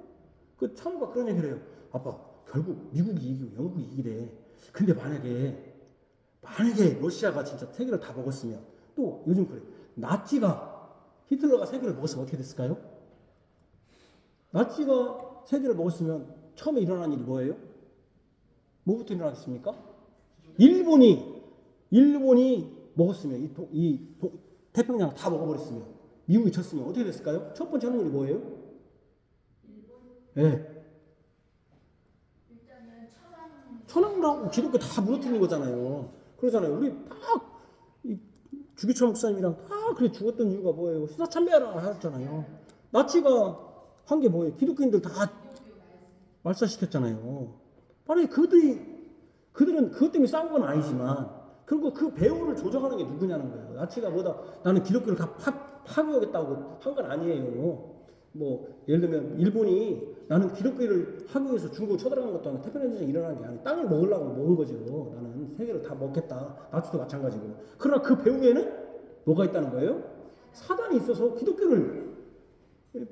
그 찬우가 그런 얘기를 해요. 아빠 결국 미국이 이기고 영국이 이기래. 근데 만약에 러시아가 진짜 세계를 다 먹었으면 또 요즘 그래. 히틀러가 세계를 먹었으면 어떻게 됐을까요? 나치가 세계를 먹었으면 처음에 일어난 일이 뭐예요? 뭐부터 일어나겠습니까? 일본이 먹었으면 태평양을 다 먹어버렸으면 미국이 졌으면 어떻게 됐을까요? 첫 번째 하는 일이 뭐예요? 네. 천황을 하고 기독교 다 무너뜨리는 거잖아요. 그러잖아요. 우리 주기철 목사님이랑 다 그래 죽었던 이유가 뭐예요? 수사참배하라 하셨잖아요. 나치가 한 게 뭐예요? 기독교인들 다 말살시켰잖아요. 만약에 그들은 그것 때문에 싸운 건 아니지만 그리고 그 배후를 조정하는 게 누구냐는 거예요. 나치가 뭐다 나는 기독교를 다 파괴하겠다고 한 건 아니에요. 뭐 예를 들면 일본이 나는 기독교를 하기 위해서 중국을 쳐들어간 것도 아니고 태평양 전쟁이 일어난 게 아니고 땅을 먹으려고 먹은 거죠. 나는 세계를 다 먹겠다. 나치도 마찬가지고. 그러나 그 배후에는 뭐가 있다는 거예요? 사단이 있어서 기독교를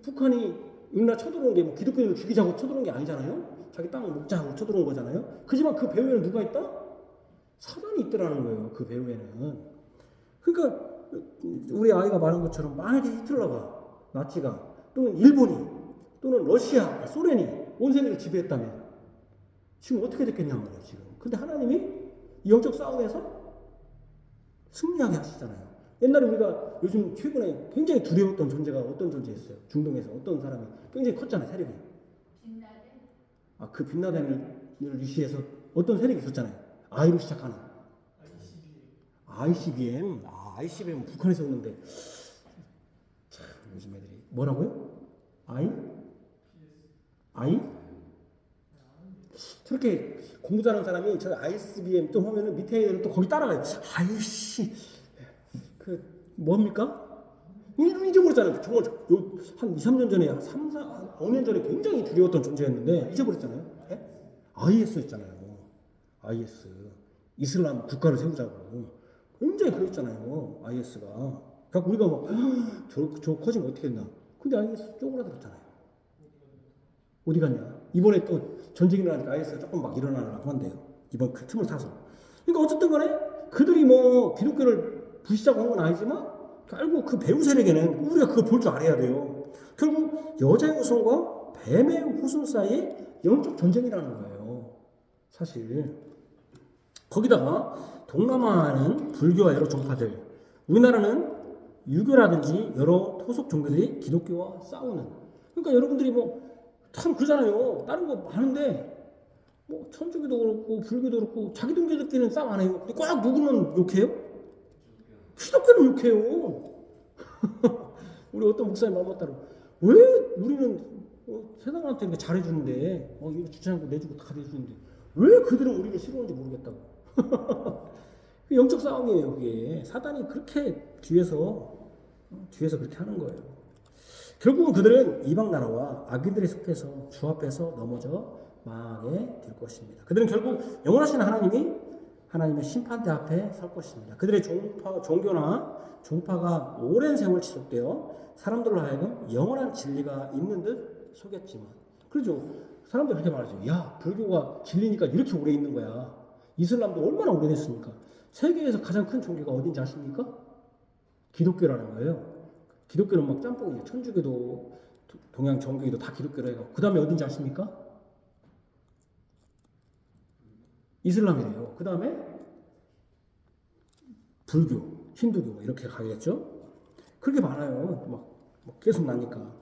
북한이 우리나라 쳐들어온 게 뭐 기독교인을 죽이자고 쳐들어온 게 아니잖아요. 자기 땅을 먹자고 쳐들어온 거잖아요. 그지만 그 배후에는 누가 있다? 사단이 있더라는 거예요. 그 배후에는. 그러니까 우리 아이가 말한 것처럼 만약에 히틀러가 나치가 또는 일본이 또는 러시아, 소련이 온 세계를 지배했다면 지금 어떻게 됐겠냔 말이에요. 지금. 근데 하나님이 이 영적 싸움에서 승리하게 하시잖아요. 옛날에 우리가 요즘 최근에 굉장히 두려웠던 존재가 어떤 존재였어요? 중동에서 어떤 사람이 굉장히 컸잖아요. 세력이. 빛나는 그 빈라덴을 유시해서 어떤 세력이 있었잖아요. I로 시작하는 ICBM. ICBM 북한에서 오는데 참 요즘 애들이 뭐라고요? I? 저렇게 공부 잘하는 사람이 저 ICBM 또 하면은 밑에 애들은 또 거기 따라가요. 아이씨 그 뭡니까? 잊어버렸잖아요. 정말 한 2, 3년 전에 3, 4, 5년 전에 굉장히 두려웠던 존재였는데 잊어버렸잖아요. 예? IS였잖아요. IS 이슬람 국가를 세우자고 굉장히 그랬잖아요. IS가. 그러니까 우리가 막 저 커지면 어떻게 했나. 근데 IS 쪼그라들었잖아요. 어디 갔냐. 이번에 또 전쟁이 일어나니까 IS가 조금 막 일어나려고 한대요. 이번 그 틈을 타서. 그러니까 어쨌든 간에 그들이 뭐 기독교를 부시자고 한 건 아니지만 결국 그 배후 세력에는 우리가 그거 볼 줄 알아야 돼요. 결국 여자의 후손과 뱀의 후손 사이에 영적 전쟁이라는 거예요. 사실. 거기다가 동남아는 불교와 여러 종파들, 우리나라는 유교라든지 여러 토속 종교들이 기독교와 싸우는. 그러니까 여러분들이 뭐 참 그러잖아요. 다른 거 많은데 뭐 천주교도 그렇고 불교도 그렇고 자기 동교들끼리는 싸움 안 해요. 근데 꼭 누구는 욕해요? 기독교는 욕해요. 우리 어떤 목사님 말 맞다로 왜 우리는 세상한테 이렇게 잘해주는데 이거 주차장도 내주고 다 내주는데 왜 그들은 우리를 싫어하는지 모르겠다고. 영적 싸움이에요. 그게 사단이 그렇게 뒤에서 그렇게 하는 거예요. 결국은 그들은 이방 나라와 악인들에 속해서 주 앞에서 넘어져 망하게 될 것입니다. 그들은 결국 영원하신 하나님의 심판대 앞에 설 것입니다. 그들의 종교나 종파가 오랜 세월 지속되어 사람들로 하여금 영원한 진리가 있는 듯 속였지만, 그렇죠. 사람들이 그렇게 말하죠. 야, 불교가 진리니까 이렇게 오래 있는 거야. 이슬람도 얼마나 오래됐습니까? 세계에서 가장 큰 종교가 어딘지 아십니까? 기독교라는 거예요. 기독교는 막 짬뽕이에요. 천주교도 동양 정교회도 다 기독교로 해요. 그 다음에 어딘지 아십니까? 이슬람이래요. 그 다음에 불교, 힌두교 이렇게 가겠죠. 그렇게 많아요. 막 계속 나니까.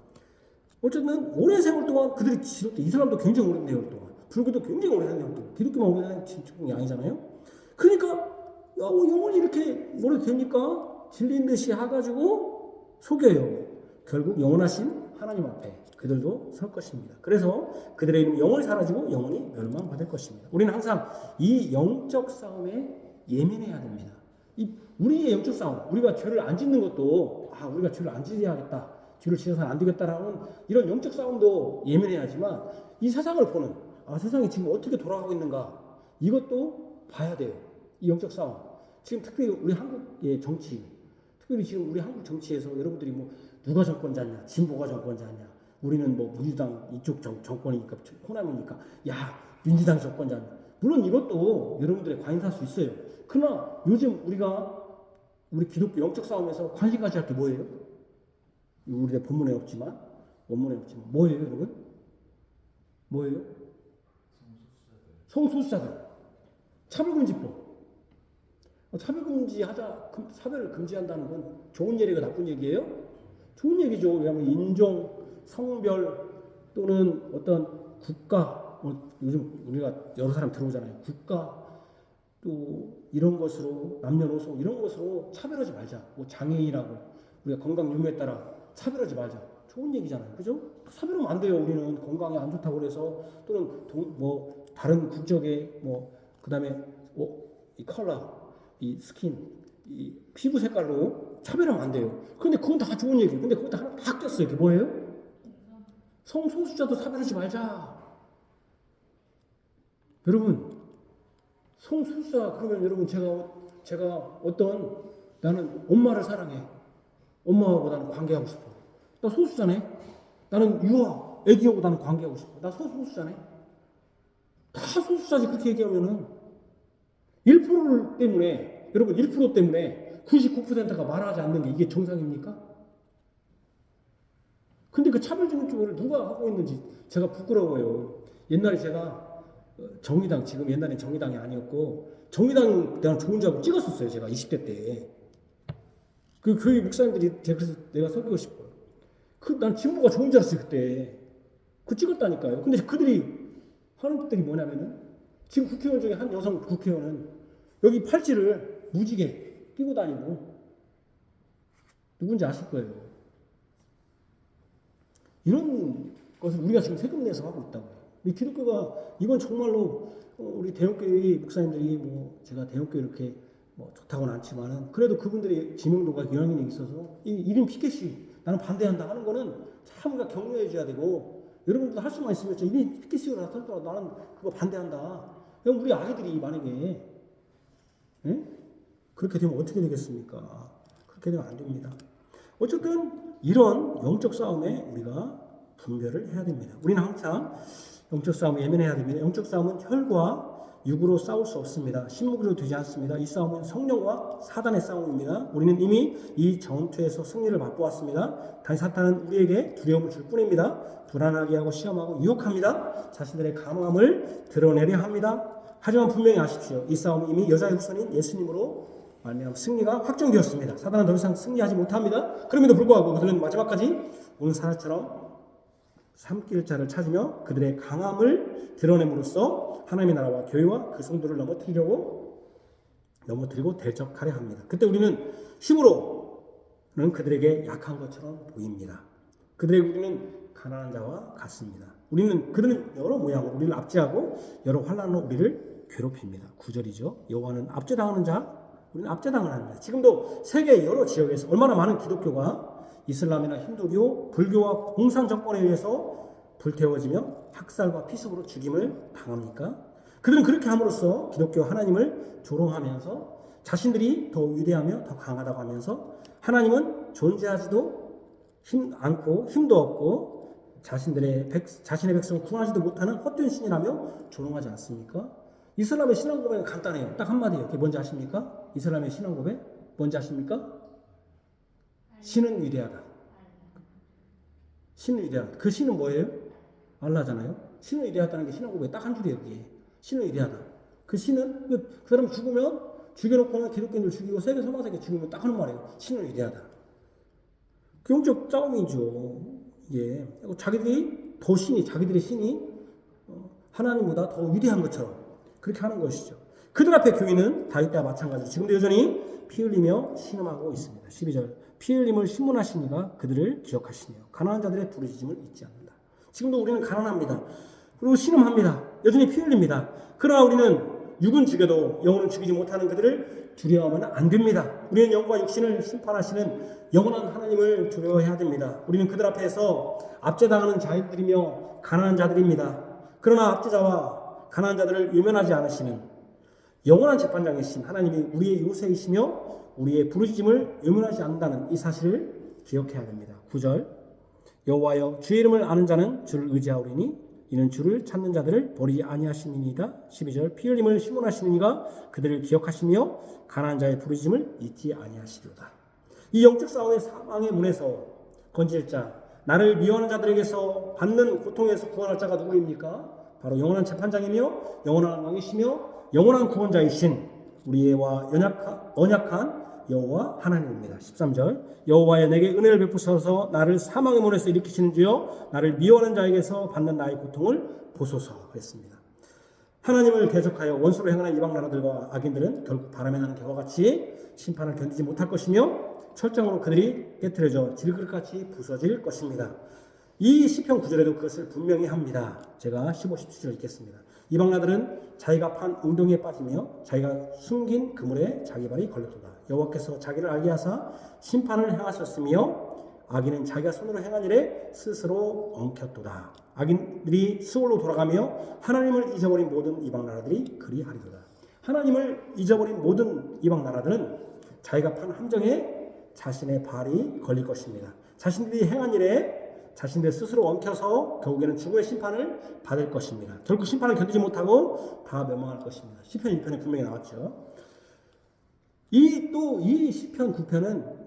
어쨌든 오랜 세월 동안 그들이 지속돼. 이슬람도 굉장히 오랜 세월 동안, 불교도 굉장히 오랜 세월 동안, 기독교만 오랜 세월이 아니잖아요. 그러니까 영원히 이렇게 오래되니까 진리인 듯이 해가지고 속여요. 결국 영원하신 하나님 앞에 그들도 설 것입니다. 그래서 그들의 이름이 영원히 사라지고 영원히 멸망받을 것입니다. 우리는 항상 이 영적 싸움에 예민해야 됩니다. 우리의 영적 싸움, 우리가 죄를 안 짓는 것도 우리가 죄를 안 지어야겠다, 죄를 지어서는 안 되겠다라는 이런 영적 싸움도 예민해야지만 이 세상을 보는 세상이 지금 어떻게 돌아가고 있는가 이것도 봐야 돼요. 이 영적 싸움. 지금 특별히 우리 한국의 정치, 특별히 지금 우리 한국 정치에서 여러분들이 뭐 누가 정권자냐, 진보가 정권자냐, 우리는 뭐 민주당 이쪽 정권이니까 호남이니까 민주당 정권자냐. 물론 이것도 여러분들의 관심사일 수 있어요. 그러나 요즘 우리 기독교 영적 싸움에서 관심 가져야 할 게 뭐예요? 우리의 본문에 없지만 원문에 없지만 뭐예요, 여러분? 뭐예요? 성소수자들. 차별금지법. 차별을 금지한다는 건 좋은 얘기가 나쁜 얘기예요? 좋은 얘기죠. 왜냐하면 인종, 성별 또는 어떤 국가, 요즘 우리가 여러 사람 들어오잖아요. 국가 또 이런 것으로 남녀노소 이런 것으로 차별하지 말자. 뭐 장애인이라고 우리가 건강 유무에 따라 차별하지 말자. 좋은 얘기잖아요. 그죠? 차별하면 안 돼요. 우리는 건강에 안 좋다고 그래서 또는 다른 국적에 그다음에 이 컬러 이 스킨, 이 피부 색깔로 차별하면 안 돼요. 근데 그건 다 좋은 얘기예요. 근데 그거 다 하나 바뀌었어요. 이게 뭐예요? 성소수자도 차별하지 말자. 여러분, 성소수자 그러면 여러분 제가 어떤 나는 엄마를 사랑해. 엄마하고 나는 관계하고 싶어. 나 소수자네. 나는 유아, 애기하고 나는 관계하고 싶어. 나 소수자네. 다 소수자지 그렇게 얘기하면은 1% 때문에 여러분 1% 때문에 99%가 말하지 않는 게 이게 정상입니까? 근데 그 차별적인 누가 하고 있는지 제가 부끄러워요. 옛날에 제가 정의당 지금 옛날엔 정의당이 아니었고 정의당 대한 좋은 자고 찍었었어요. 제가 20대 때. 그 교회 목사님들이 그래서 내가 섬기고 싶어요. 난 진보가 좋은 줄 알았어요 그때. 그 찍었다니까요. 근데 그들이 하는 것들이 뭐냐면은 지금 국회의원 중에 한 여성 국회의원은 여기 팔찌를 무지개 끼고 다니고 누군지 아실 거예요. 이런 것을 우리가 지금 세금 내서 하고 있다고요. 이 기독교가 이건 정말로 우리 대형교회 목사님들이 뭐 제가 대형교회 이렇게 뭐 좋다고는 않지만은 그래도 그분들의 지명도가 영향력이 있어서 이 1인 피켓이 나는 반대한다 하는 거는 참 우리가 격려해 줘야 되고 여러분들도 할 수만 있으면 1인 피켓으로 나타나더라도 나는 그거 반대한다. 그럼 우리 아이들이 만약에 그렇게 되면 어떻게 되겠습니까? 그렇게 되면 안 됩니다. 어쨌든 이런 영적 싸움에 우리가 분별을 해야 됩니다. 우리는 항상 영적 싸움에 예민해야 됩니다. 영적 싸움은 혈과 육으로 싸울 수 없습니다. 신무기로 되지 않습니다. 이 싸움은 성령과 사단의 싸움입니다. 우리는 이미 이 전투에서 승리를 맛보았습니다. 단 사탄은 우리에게 두려움을 줄 뿐입니다. 불안하게 하고 시험하고 유혹합니다. 자신들의 강함을 드러내려 합니다. 하지만 분명히 아십시오. 이 싸움은 이미 여자의 후손인 예수님으로 말미암아 승리가 확정되었습니다. 사단은 더 이상 승리하지 못합니다. 그럼에도 불구하고 그들은 마지막까지 오늘 사람처럼 삼킬 자를 찾으며 그들의 강함을 드러냄으로써 하나님의 나라와 교회와 그 성도를 넘어뜨리고 대적하려 합니다. 그때 우리는 힘으로는 그들에게 약한 것처럼 보입니다. 그들에게 우리는 가난한 자와 같습니다. 그들은 여러 모양으로 우리를 압제하고 여러 환난으로 우리를 괴롭힙니다. 9절이죠. 여호와는 압제당하는 자, 우리는 압제당을 합니다. 지금도 세계 여러 지역에서 얼마나 많은 기독교가 이슬람이나 힌두교, 불교와 공산 정권에 의해서 불태워지며 학살과 피습으로 죽임을 당합니까? 그들은 그렇게 함으로써 기독교 하나님을 조롱하면서 자신들이 더 위대하며 더 강하다고 하면서 하나님은 존재하지도 않고 힘도 없고 자신의 백성을 구하지도 못하는 헛된 신이라며 조롱하지 않습니까? 이슬람의 신앙 고백은 간단해요. 딱 한마디예요. 그게 뭔지 아십니까? 이슬람의 신앙 고백 뭔지 아십니까? 신은 위대하다. 신은 위대하다. 그 신은 뭐예요? 알라잖아요. 신은 위대하다는 게 신앙 고백이 딱 한 줄이에요. 그게. 신은 위대하다. 그 신은 그 사람 죽으면 죽여놓고는 기독교인들 죽이고 세계 서방세계 죽이면 딱 하는 말이에요. 신은 위대하다. 그 영적 싸움이죠. 예. 자기들이 자기들의 신이 하나님보다 더 위대한 것처럼 그렇게 하는 것이죠. 그들 앞에 교인은 다윗 때와 마찬가지로 지금도 여전히 피 흘리며 신음하고 있습니다. 12절 피 흘림을 신문하시니가 그들을 기억하시며 가난한 자들의 부르짖음을 잊지 않는다. 지금도 우리는 가난합니다. 그리고 신음합니다. 여전히 피 흘립니다. 그러나 우리는 육은 죽여도 영혼은 죽이지 못하는 그들을 두려워하면 안 됩니다. 우리는 영과 육신을 심판하시는 영원한 하나님을 두려워해야 됩니다. 우리는 그들 앞에서 압제당하는 자들이며 가난한 자들입니다. 그러나 압제자와 가난한 자들을 외면하지 않으시는 영원한 재판장이신 하나님이 우리의 요새이시며 우리의 부르짖음을 외면하지 않는다는 이 사실을 기억해야 됩니다. 9절 여호와여 주의 이름을 아는 자는 주를 의지하오리니 이는 주를 찾는 자들을 버리지 아니하시니이다. 12절 피 흘림을 심문하시는 이가 그들을 기억하시며 가난한 자의 부르짖음을 잊지 아니하시리로다. 이 영적 싸움의 사망의 문에서 건질 자, 나를 미워하는 자들에게서 받는 고통에서 구원할 자가 누구입니까? 바로 영원한 재판장이며 영원한 왕이시며 영원한 구원자이신 우리와 언약한 여호와 하나님입니다. 13절 여호와여 내게 은혜를 베푸셔서 나를 사망의 문에서 일으키시는지요 나를 미워하는 자에게서 받는 나의 고통을 보소서 그랬습니다. 하나님을 대적하여 원수로 행하는 이방 나라들과 악인들은 결국 바람에 나는 개와 같이 심판을 견디지 못할 것이며 철장으로 그들이 깨트려져 질그릇같이 부서질 것입니다. 이 시편 9절에도 그것을 분명히 합니다. 제가 15, 17절 읽겠습니다. 이방 나라들은 자기가 판 웅덩이에 빠지며 자기가 숨긴 그물에 자기 발이 걸렸도다. 여호와께서 자기를 알게 하사 심판을 행하셨으며 악인은 자기가 손으로 행한 일에 스스로 엉켰도다. 악인들이 스올로 돌아가며 하나님을 잊어버린 모든 이방 나라들이 그리하리로다. 하나님을 잊어버린 모든 이방 나라들은 자기가 판 함정에 자신의 발이 걸릴 것입니다. 자신들이 행한 일에 자신들 스스로 엉켜서 결국에는 죽음의 심판을 받을 것입니다. 결국 심판을 견디지 못하고 다 멸망할 것입니다. 시편 1편에 분명히 나왔죠. 이 시편 9편은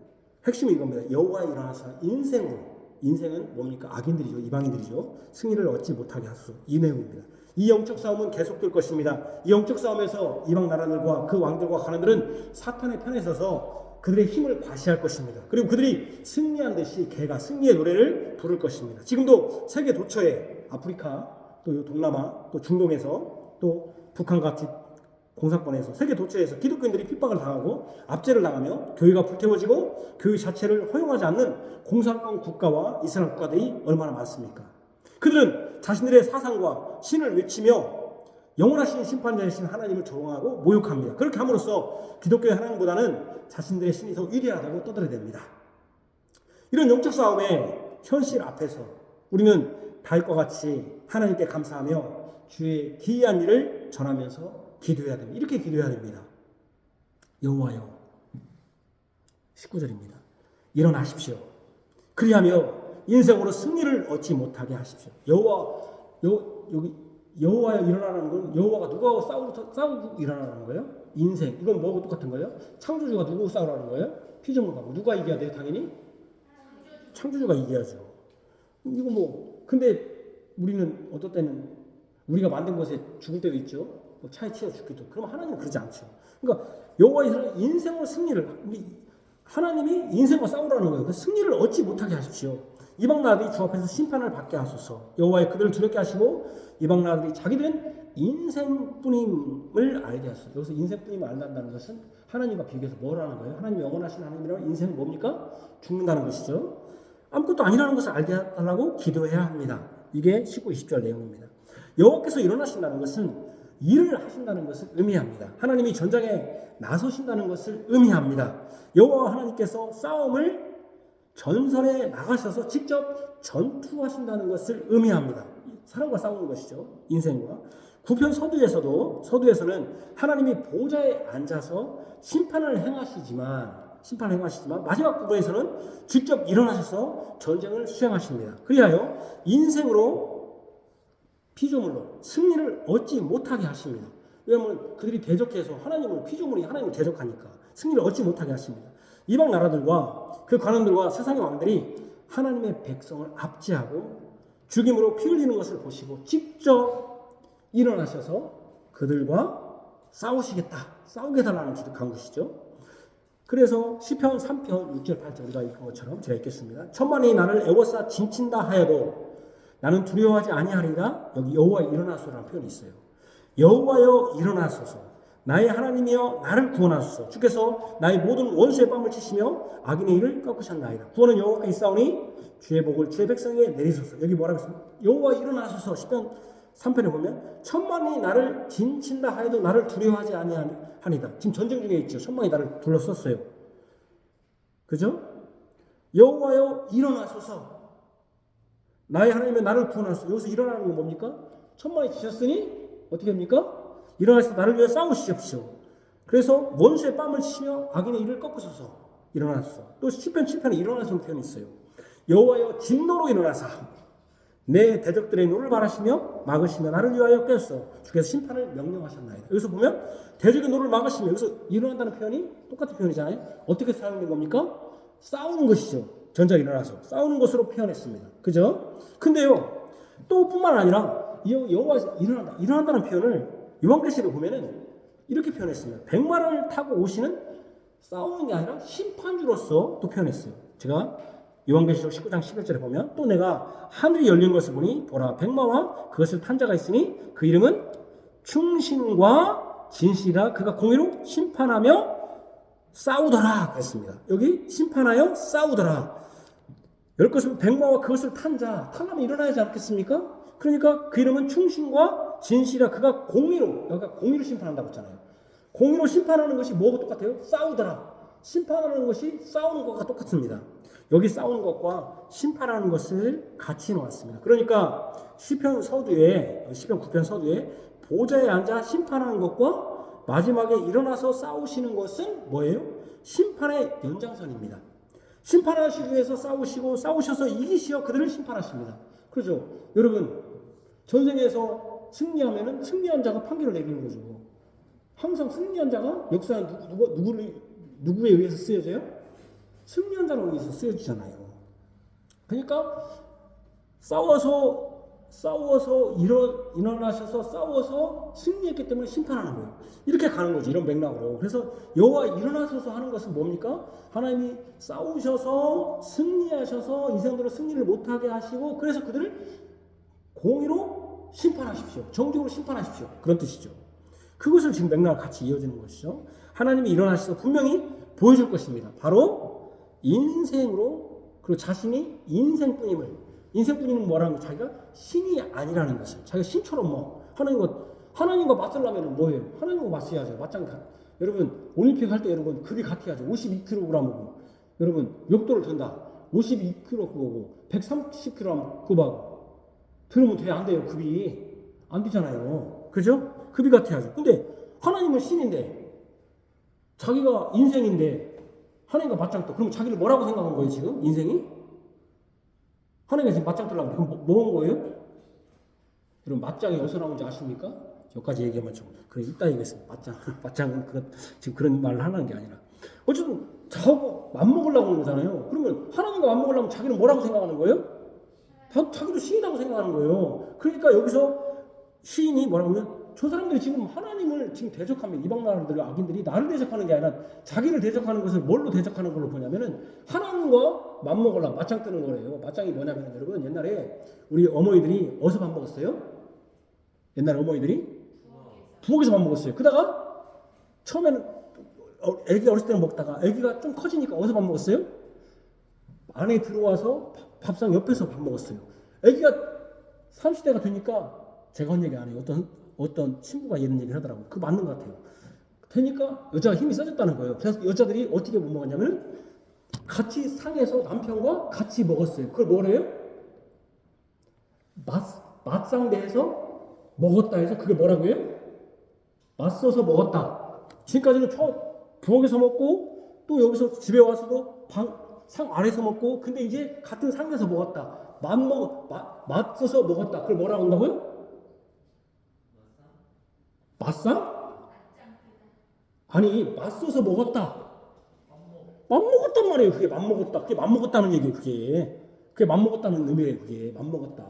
핵심이 이겁니다. 여호와 일어나서 인생은 뭡니까? 악인들이죠. 이방인들이죠. 승리를 얻지 못하게 하소서. 이 내용입니다. 이 영적 싸움은 계속될 것입니다. 이 영적 싸움에서 이방 나라들과 그 왕들과 가난들은 사탄의 편에 서서 그들의 힘을 과시할 것입니다. 그리고 그들이 승리한 듯이 개가 승리의 노래를 부를 것입니다. 지금도 세계 도처에 아프리카, 또 동남아, 또 중동에서 또 북한같이 공산권에서 세계 도처에서 기독교인들이 핍박을 당하고 압제를 당하며 교회가 불태워지고 교회 자체를 허용하지 않는 공산권 국가와 이슬람 국가들이 얼마나 많습니까? 그들은 자신들의 사상과 신을 외치며 영원하신 심판자이신 하나님을 조롱하고 모욕합니다. 그렇게 함으로써 기독교의 하나님보다는 자신들의 신이 더 위대하다고 떠들어댑니다. 이런 영적 싸움의 현실 앞에서 우리는 다윗과 같이 하나님께 감사하며 주의 기이한 일을 전하면서 기도해야 됩니다. 이렇게 기도해야 됩니다. 여호와여, 19절입니다. 일어나십시오. 그리하며 인생으로 승리를 얻지 못하게 하십시오. 여호와여 일어나라는 건 여호와가 누구하고 싸우고 일어나라는 거예요? 인생. 이건 뭐하고 똑같은 거예요? 창조주가 누구하고 싸우라는 거예요? 피조물하고. 누가 이겨야 돼요? 당연히 창조주가 이겨야죠. 이거 근데 우리는 어떨 때는 우리가 만든 것에 죽을 때도 있죠. 차에 치여 죽기도. 그럼 하나님은 그러지 않죠. 그러니까 여호와의 인생으로 승리를, 하나님이 인생과 싸우라는 거예요. 그 승리를 얻지 못하게 하십시오. 이방 나라들이 주 앞에서 심판을 받게 하소서. 여호와의 그들을 두렵게 하시고 이방 나라들이 자기들은 인생뿐임을 알게 하소서. 여기서 인생뿐임을 알는다는 것은 하나님과 비교해서 뭐라는 거예요? 하나님 영원하신 하나님이라면 인생은 뭡니까? 죽는다는 것이죠. 아무것도 아니라는 것을 알게 해달라고 기도해야 합니다. 이게 19, 20절 내용입니다. 여호와께서 일어나신다는 것은 일을 하신다는 것을 의미합니다. 하나님이 전장에 나서신다는 것을 의미합니다. 여호와 하나님께서 싸움을 전선에 나가셔서 직접 전투하신다는 것을 의미합니다. 사람과 싸우는 것이죠. 인생과. 9편 서두에서는 하나님이 보좌에 앉아서 심판을 행하시지만 마지막 부분에서는 직접 일어나셔서 전쟁을 수행하십니다. 그리하여 인생으로 피조물로 승리를 얻지 못하게 하십니다. 왜냐하면 그들이 대적해서 피조물이 하나님을 대적하니까 승리를 얻지 못하게 하십니다. 이방 나라들과 그 관원들과 세상의 왕들이 하나님의 백성을 압제하고 죽임으로 피 흘리는 것을 보시고 직접 일어나셔서 그들과 싸우게 해달라는 기도한 것이죠. 그래서 시편 3편 6절 8절 우리가 읽은 것처럼 제가 읽겠습니다. 천만이 나를 애워싸 진친다 하여도 나는 두려워하지 아니하리라. 여기 여호와 일어나소서라는 표현이 있어요. 여호와여 일어나소서. 나의 하나님이여 나를 구원하소서. 주께서 나의 모든 원수의 뺨을 치시며 악인의 일을 꺾으셨나이다. 구원은 여호와께 있사오니 주의 복을 주의 백성에게 내리소서. 여기 뭐라고 했습니까? 여호와 일어나소서. 시편 3편에 보면 천만이 나를 진친다 하여도 나를 두려워하지 아니하니라. 지금 전쟁 중에 있죠. 천만이 나를 둘러섰어요. 그죠? 여호와여 일어나소서. 나의 하나님의 나를 구원하소서. 여기서 일어나는 건 뭡니까? 천만이 지셨으니 어떻게 합니까? 일어나서 나를 위해 싸우시옵시오. 그래서 원수의 뺨을 치시며 악인의 일을 꺾으소서. 일어나소서. 또 시편 7편에 일어나소서 표현이 있어요. 여호와여 진노로 일어나사 내 대적들의 노를 바라시며 막으시며 나를 위하여 깨우소. 주께서 심판을 명령하셨나이다. 여기서 보면 대적의 노를 막으시며, 여기서 일어난다는 표현이 똑같은 표현이잖아요. 어떻게 사용된 겁니까? 싸우는 것이죠. 전쟁이 일어나서 싸우는 것으로 표현했습니다. 그죠? 근데요, 또 뿐만 아니라 여호와 일어난다는 표현을 요한계시록 보면은 이렇게 표현했습니다. 백마를 타고 오시는 싸우는 게 아니라 심판주로서 또 표현했어요. 제가 요한계시록 19장 11절에 보면 또 내가 하늘이 열린 것을 보니 보라 백마와 그것을 탄 자가 있으니 그 이름은 충신과 진실이라. 그가 공의로 심판하며 싸우더라 그랬습니다. 여기 심판하여 싸우더라. 열 것은 백마와 그것을 탄 자, 타려면 일어나야지 않겠습니까? 그러니까 그 이름은 충신과 진실이라 그가 공의로, 여기가 공의로 심판한다고 했잖아요. 공의로 심판하는 것이 뭐하고 똑같아요? 싸우더라. 심판하는 것이 싸우는 것과 똑같습니다. 여기 싸우는 것과 심판하는 것을 같이 놓았습니다. 그러니까 시편 9편 서두에 보좌에 앉아 심판하는 것과 마지막에 일어나서 싸우시는 것은 뭐예요? 심판의 연장선입니다. 심판하시기 위해서 싸우셔서 이기시어 그들을 심판하십니다. 그렇죠? 여러분, 전쟁에서 승리하면은 승리한 자가 판결을 내리는 거죠. 항상 승리한 자가 역사는 누구에 의해서 쓰여져요? 승리한 자로 의해서 쓰여지잖아요. 그러니까 싸워서 일어나셔서 싸워서 승리했기 때문에 심판하는 거예요. 이렇게 가는 거죠. 이런 맥락으로. 그래서 여호와 일어나셔서 하는 것은 뭡니까? 하나님이 싸우셔서 승리하셔서 이생대로 승리를 못하게 하시고 그래서 그들을 공의로 심판하십시오. 정직으로 심판하십시오. 그런 뜻이죠. 그것을 지금 맥락과 같이 이어지는 것이죠. 하나님이 일어나셔서 분명히 보여줄 것입니다. 바로 인생으로 그리고 자신이 인생뿐임은 뭐라는 거? 자기가 신이 아니라는 것을. 자기가 신처럼 하나님과 맞서려면 뭐예요? 하나님과 맞서야죠. 여러분 올림픽 할 때 여러분 급이 같아야죠. 52kg이고 여러분 역도를 든다. 52kg 그거고 130kg 그거 들으면 돼? 안 돼요. 급이 안 되잖아요. 그죠? 급이 같아야죠. 근데 하나님은 신인데 자기가 인생인데 하나님과 맞짱 떠. 그럼 자기를 뭐라고 생각한 거예요 지금? 인생이? 하나님이 지금 맞짱 뜨려고 그래. 그럼 뭐 한 거예요? 여러분 맞짱이 어디서 나오는지 아십니까? 여기까지 얘기하면 좀 그래 이따 얘기했습니다. 맞짱은 지금 그런 말을 하는 게 아니라 어쨌든 저하고 맞먹으려고 하는 거잖아요. 그러면 하나님과 맞먹으려면 자기는 뭐라고 생각하는 거예요? 자기도 신이라고 생각하는 거예요. 그러니까 여기서 시인이 뭐라고 하면 저 사람들이 지금 하나님을 지금 대적하면 이방 나라들 악인들이 나를 대적하는 게 아니라 자기를 대적하는 것을 뭘로 대적하는 걸로 보냐면은 하나님과 맞먹으려고 맞짱 뜨는 거래요. 맞짱이 뭐냐면 여러분 옛날에 우리 어머니들이 어디서 밥 먹었어요? 옛날 어머니들이 부엌에서 밥 먹었어요. 그러다가 처음에는 애기가 어렸을 때는 먹다가 애기가 좀 커지니까 어디서 밥 먹었어요? 안에 들어와서 밥상 옆에서 밥 먹었어요. 애기가 30대가 되니까 제가 한 얘기 안 해요. 어떤 친구가 이런 얘기를 하더라고요. 그거 맞는 것 같아요. 되니까 여자가 힘이 세졌다는 거예요. 그래서 여자들이 어떻게 못 먹었냐면 같이 상에서 남편과 같이 먹었어요. 그걸 뭐래요? 맞상대해서 먹었다 해서 그게 뭐라고 해요? 맞서서 먹었다. 지금까지는 부엌에서 먹고 또 여기서 집에 와서도 상 아래서 먹고 근데 이제 같은 상에서 먹었다. 맞서서 먹었다. 그걸 뭐라고 한다고요? 맞상? 아니 맞서서 먹었다. 맘먹었단 말이에요. 그게 맘먹었다. 그게 맘먹었다는 얘기예요. 그게 맘먹었다는 의미예요. 그게 맘먹었다.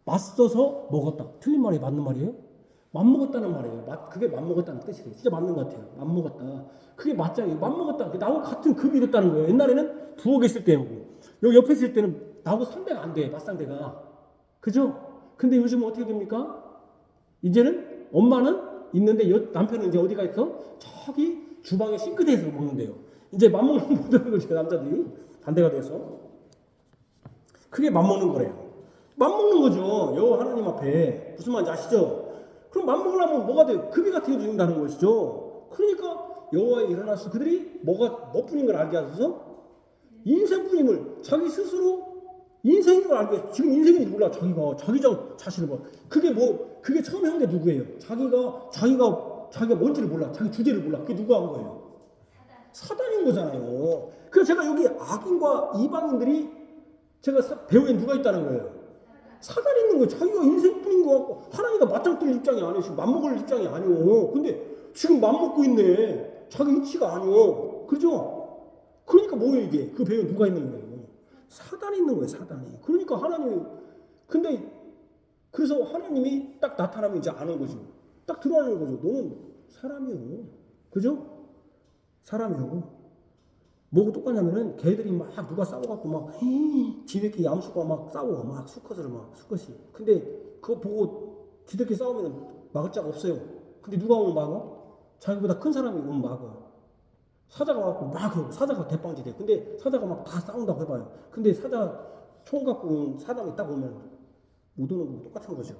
맞서서 먹었다. 틀린 말이 맞는 말이에요? 맘먹었다는 말이에요. 그게 맘먹었다는 뜻이에요. 진짜 맞는 것 같아요. 맘먹었다. 그게 맞짱이에요. 맘먹었다. 나하고 같은 급이 됐다는 거예요. 옛날에는 부엌에 있을 때고 여기 옆에 있을 때는 나하고 상대가 안 돼. 맞상대가. 그죠? 근데 요즘은 어떻게 됩니까? 이제는 엄마는 있는데 남편은 이제 어디가 있어? 저기 주방에 싱크대에서 먹는데요. 이제 맘먹는 모든 거죠. 남자들이 반대가 돼서 그게 맘먹는 거래요. 맘먹는 거죠. 여호와 하나님 앞에 무슨 말인지 아시죠? 그럼 맘먹으려면 뭐가 돼요? 급이 같아진다는 것이죠. 그러니까 여호와에 일어나서 그들이 뭐뿐인 걸 알게 하셔서 인생뿐임을 자기 스스로 인생인 걸 알게 해서 지금 인생인지 몰라. 자기 자신을 봐. 그게 처음 한 게 누구예요? 자기가 뭔지를 몰라. 자기 주제를 몰라. 그게 누가 한 거예요? 사단인 거잖아요. 그래서 제가 여기 악인과 이방인들이 제가 배후에 누가 있다는 거예요? 사단이 있는 거예요. 자기가 인생뿐인 거 같고 하나님과 맞짱 뜰 입장이 아니에요. 지금 맘먹을 입장이 아니오. 근데 지금 맘먹고 있네. 자기 이치가 아니오. 그죠? 그러니까 뭐예요 이게? 그 배후에 누가 있는 거예요? 사단이 있는 거예요. 사단이. 그러니까 하나님이 그래서 하나님이 딱 나타나면 이제 아는 거죠. 딱 드러나는 거죠. 너는 사람이요. 그죠? 사람이요. 뭐고 똑같냐면은 걔들이 막 누가 싸워갖고 막 지들끼리 얌수가 막 싸워. 막 수컷이. 근데 그거 보고 지들끼리 싸우면 막을 자가 없어요. 근데 누가 오면 막어? 자기보다 큰 사람이 오면 막어. 사자가 와갖고 막 사자가 대빵지대. 근데 사자가 막 다 싸운다고 해봐요. 근데 사자 총 갖고 온 사람이 딱 오면 못 오는 거 똑같은 거죠.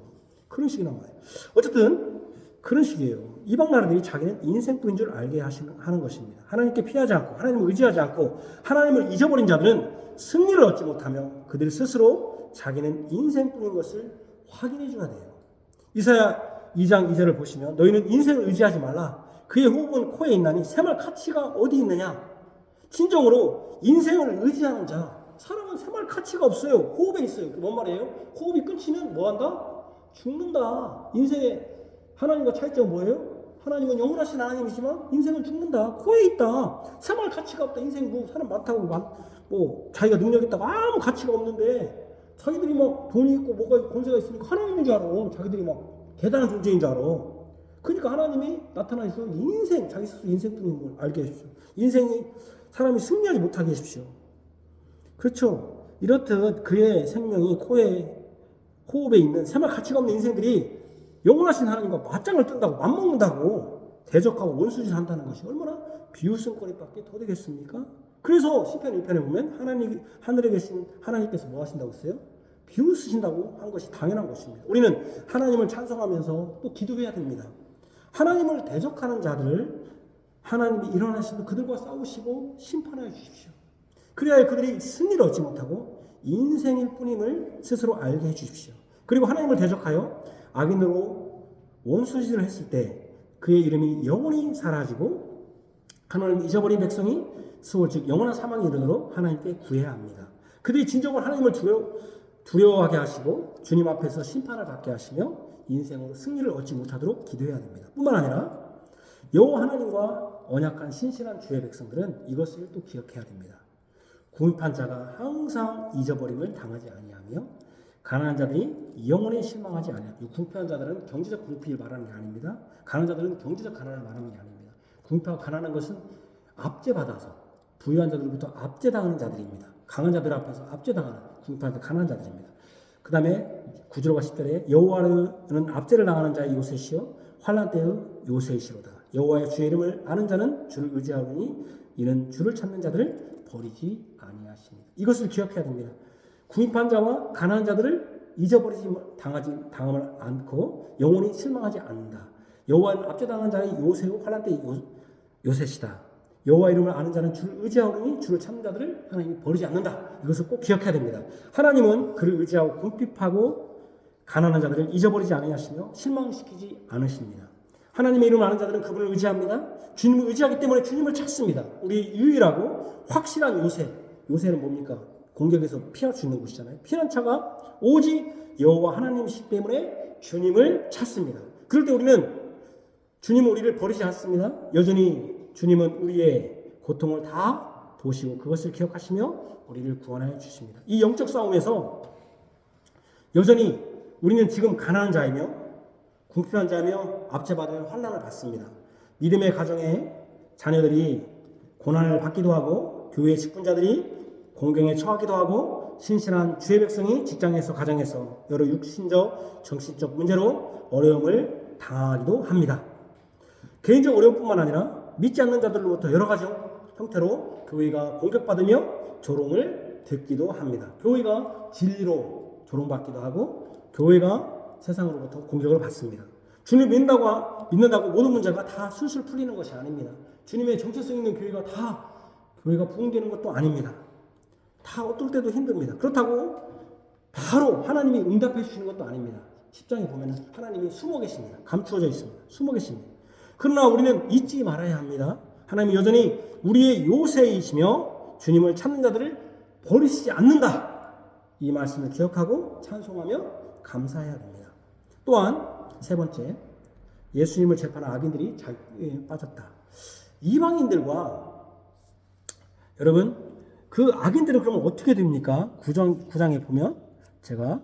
그런 식이란 말이에요. 어쨌든 그런 식이에요. 이방 나라들이 자기는 인생뿐인 줄 알게 하는 것입니다. 하나님께 피하지 않고 하나님을 의지하지 않고 하나님을 잊어버린 자들은 승리를 얻지 못하며 그들 스스로 자기는 인생뿐인 것을 확인해 줘야 돼요. 이사야 2장 2절을 보시면 너희는 인생을 의지하지 말라. 그의 호흡은 코에 있나니 샘할 가치가 어디 있느냐. 진정으로 인생을 의지하는 자, 사람은 샘할 가치가 없어요. 호흡에 있어요. 뭔 말이에요? 호흡이 끊기면 뭐한다? 죽는다. 인생의 하나님과 차이점은 뭐예요? 하나님은 영원하신 하나님이지만 인생은 죽는다. 코에 있다. 샘할 가치가 없다. 인생 뭐 사람 많다고 뭐 자기가 능력 있다고 아무 가치가 없는데 자기들이 막 돈이 있고 뭐가 권세가 있으니까 하나님인 줄 알아. 자기들이 막 대단한 존재인 줄 알아. 그러니까 하나님이 나타나서 인생, 자기 스스로 인생뿐인 걸 알게 해주십시오. 인생이 사람이 승리하지 못하게 해주십시오. 그렇죠. 이렇듯 그의 생명이 코에 호흡에 있는 샘할 가치가 없는 인생들이 영원하신 하나님과 맞짱을 뜬다고 맞먹는다고 대적하고 원수짓 한다는 것이 얼마나 비웃음거리밖에 더 되겠습니까? 그래서 시편 1편에 보면 하늘에 계신 하나님께서 뭐 하신다고 했어요? 비웃으신다고 한 것이 당연한 것입니다. 우리는 하나님을 찬송하면서 또 기도해야 됩니다. 하나님을 대적하는 자들을 하나님이 일어나시고 그들과 싸우시고 심판하여 주십시오. 그래야 그들이 승리를 얻지 못하고 인생일 뿐임을 스스로 알게 해 주십시오. 그리고 하나님을 대적하여 악인으로 원수짓을 했을 때 그의 이름이 영원히 사라지고 하나님을 잊어버린 백성이 수월 즉 영원한 사망에 이르도록 하나님께 구해야 합니다. 그들이 진정으로 하나님을 두려워하게 하시고 주님 앞에서 심판을 받게 하시며 인생으로 승리를 얻지 못하도록 기도해야 됩니다. 뿐만 아니라 여호와 하나님과 언약한 신실한 주의 백성들은 이것을 또 기억해야 됩니다. 궁핍한 자가 항상 잊어버림을 당하지 아니하며 가난한 자들이 영원히 실망하지 아니하며 궁핍한 자들은 경제적 궁핍을 말하는 게 아닙니다. 가난한 자들은 경제적 가난을 말하는 게 아닙니다. 궁핍하고 가난한 것은 압제받아서 부유한 자들부터 압제당하는 자들입니다. 강한 자들 앞에서 압제당하는 궁핍한 가난한 자들입니다. 그 다음에 9절과 10절에 여호와는 압제를 당하는 자의 요셉이요 환난 때의 요셉이시로다. 여호와의 주의 이름을 아는 자는 주를 의지하오니 이는 주를 찾는 자들을 버리지 아니하십니다. 이것을 기억해야 됩니다. 궁핍한 자와 가난한 자들을 잊어버리지 당함을 않고 영원히 실망하지 않는다. 여호와는 압제당한 자의 요셉의 환난 때의 요셉이다. 여호와 이름을 아는 자는 주를 의지하오니 주를 찾는 자들을 하나님이 버리지 않는다. 이것을 꼭 기억해야 됩니다. 하나님은 그를 의지하고 궁핍하고 가난한 자들을 잊어버리지 아니하시며 실망시키지 않으십니다. 하나님의 이름을 아는 자들은 그분을 의지합니다. 주님을 의지하기 때문에 주님을 찾습니다. 우리 유일하고 확실한 요새. 요새는 뭡니까? 공격에서 피할 수 있는 곳이잖아요. 피난처가 오직 여호와 하나님이시기 때문에 주님을 찾습니다. 그럴 때 우리는 주님은 우리를 버리지 않습니다. 여전히 주님은 우리의 고통을 다 보시고 그것을 기억하시며 우리를 구원하여 주십니다. 이 영적 싸움에서 여전히 우리는 지금 가난한 자이며 궁핍한 자이며 압제받으며 환난을 받습니다. 믿음의 가정에 자녀들이 고난을 받기도 하고 교회의 직분자들이 공경에 처하기도 하고 신실한 주의 백성이 직장에서 가정에서 여러 육신적 정신적 문제로 어려움을 당하기도 합니다. 개인적 어려움뿐만 아니라 믿지 않는 자들로부터 여러 가지 형태로 교회가 공격받으며 조롱을 듣기도 합니다. 교회가 진리로 조롱받기도 하고 교회가 세상으로부터 공격을 받습니다. 주님 믿는다고 모든 문제가 다 술술 풀리는 것이 아닙니다. 주님의 정체성 있는 교회가 부흥되는 것도 아닙니다. 다 어떨 때도 힘듭니다. 그렇다고 바로 하나님이 응답해 주시는 것도 아닙니다. 10장에 보면 하나님이 숨어 계십니다. 감추어져 있습니다. 숨어 계십니다. 그러나 우리는 잊지 말아야 합니다. 하나님이 여전히 우리의 요새이시며 주님을 찾는 자들을 버리시지 않는다. 이 말씀을 기억하고 찬송하며 감사해야 됩니다. 또한 세 번째, 예수님을 재판한 악인들이 자유에 빠졌다. 이방인들과 여러분 그 악인들은 그러면 어떻게 됩니까? 9장에 보면 제가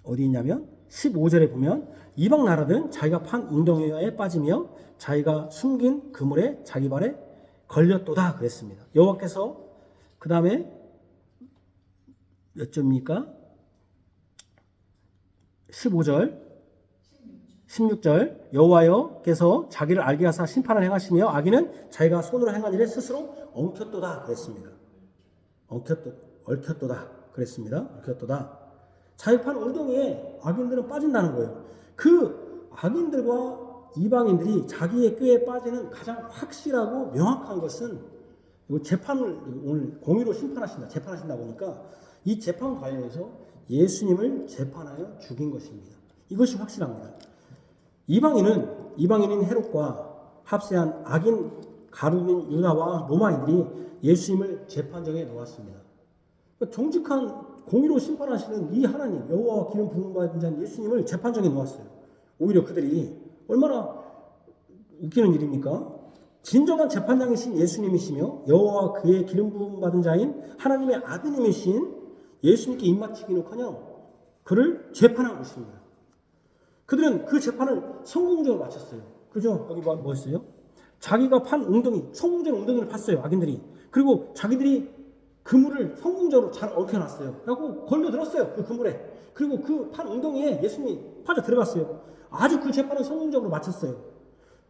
어디 있냐면 15절에 보면 이방 나라들은 자기가 판 웅덩이에 빠지며 자기가 숨긴 그물에 자기 발에 걸렸도다 그랬습니다. 여호와께서 그 다음에 몇 절입니까? 15절 16절 여호와께서 자기를 알게 하사 심판을 행하시며 악인은 자기가 손으로 행한 일에 스스로 엉켰도다 그랬습니다. 얽혔도다 그랬습니다. 얽혔도다. 자유판 웅덩이에 악인들은 빠진다는 거예요. 그 악인들과 이방인들이 자기의 꾀에 빠지는 가장 확실하고 명확한 것은 이 재판을 오늘 공의로 재판하신다 보니까 이 재판 관련해서 예수님을 재판하여 죽인 것입니다. 이것이 확실합니다. 이방인인 헤롯과 합세한 악인 가룟인 유다와 로마인들이 예수님을 재판정에 놓았습니다. 정직한 공의로 심판하시는 이 하나님 여호와와 기름 부음 받은 자 예수님을 재판정에 놓았어요. 오히려 그들이 얼마나 웃기는 일입니까? 진정한 재판장이신 예수님이시며 여호와와 그의 기름 부음 받은 자인 하나님의 아드님이신 예수님께 입맞추기는커녕 그를 재판한 것입니다. 그들은 그 재판을 성공적으로 마쳤어요. 그죠? 여기 뭐였어요? 자기가 판 웅덩이, 성공적인 웅덩이를 팠어요. 악인들이. 그리고 자기들이 그물을 성공적으로 잘 얽혀놨어요. 그리고 걸려들었어요. 그 그물에. 그리고 그 판 웅덩이에 예수님이 빠져 들어갔어요. 아주 그 재판을 성공적으로 마쳤어요.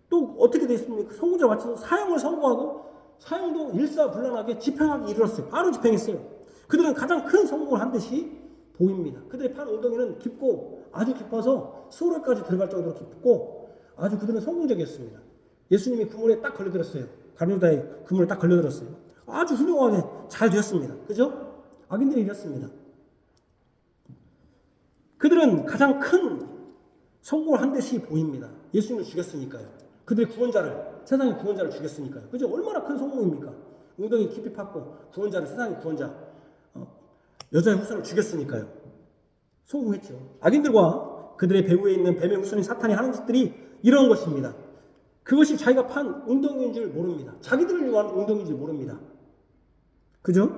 또 어떻게 됐습니까? 성공적으로 마쳐서 사형을 선고하고 사형도 일사불란하게 집행하기 이르렀어요. 바로 집행했어요. 그들은 가장 큰 성공을 한 듯이 보입니다. 그들의 판 웅덩이는 깊고 아주 깊어서 수월까지 들어갈 정도로 깊고 아주 그들은 성공적이었습니다. 예수님이 그물에 딱 걸려들었어요. 가룟유다의 그물에 딱 걸려들었어요. 아주 훌륭하게 잘 되었습니다. 그죠? 악인들이 이랬습니다. 그들은 가장 큰 성공을 한 듯이 보입니다. 예수님을 죽였으니까요. 그들의 구원자를, 세상의 구원자를 죽였으니까요. 그죠? 얼마나 큰 성공입니까? 웅덩이 깊이 팠고 구원자를, 세상의 구원자, 여자의 후손을 죽였으니까요. 성공했죠. 악인들과 그들의 배후에 있는 뱀의 후손인 사탄이 하는 짓들이 이런 것입니다. 그것이 자기가 판 웅덩이인 줄 모릅니다. 자기들을 위한 웅덩이인 줄 모릅니다. 그죠?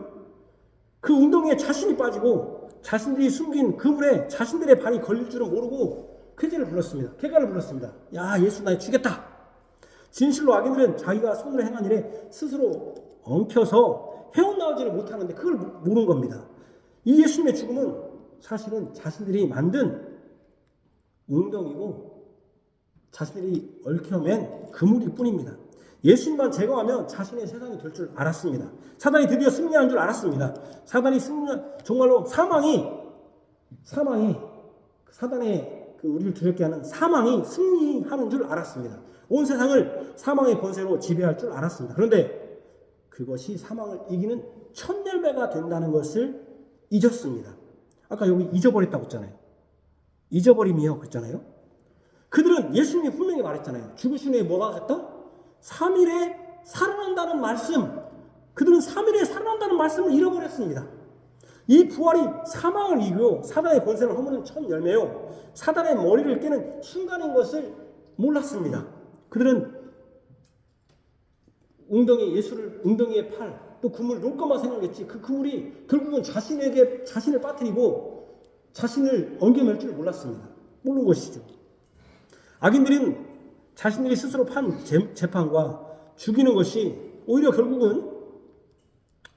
그 웅덩이에 자신이 빠지고 자신들이 숨긴 그물에 자신들의 발이 걸릴 줄은 모르고 쾌재를 불렀습니다. 쾌가를 불렀습니다. 야, 예수 나 죽였다. 진실로 악인들은 자기가 손으로 행한 일에 스스로 엉켜서 헤어나오지를 못하는데 그걸 모르는 겁니다. 이 예수님의 죽음은 사실은 자신들이 만든 웅덩이고 자신들이 얽혀맨 그물일 뿐입니다. 예수님만 제거하면 자신의 세상이 될 줄 알았습니다. 사단이 드디어 승리한 줄 알았습니다. 사단이 정말로 사단의 우리를 두렵게 하는 사망이 승리하는 줄 알았습니다. 온 세상을 사망의 권세로 지배할 줄 알았습니다. 그런데 그것이 사망을 이기는 첫 열매가 된다는 것을 잊었습니다. 아까 여기 잊어버렸다고 했잖아요. 잊어버림이요 그랬잖아요. 그들은 예수님이 분명히 말했잖아요. 죽으신 후에 뭐가 됐다? 3일에 살아난다는 말씀. 그들은 3일에 살아난다는 말씀을 잃어버렸습니다. 이 부활이 사망을 이기고 사단의 권세를 허무는 첫 열매요. 사단의 머리를 깨는 순간인 것을 몰랐습니다. 그들은 웅덩이의 팔, 또 그물을 놓을 것만 생각했지 그 그물이 결국은 자신을 빠뜨리고 자신을 엉겨맬 줄 몰랐습니다. 모르는 것이죠. 악인들은 자신들이 스스로 판 재판과 죽이는 것이 오히려 결국은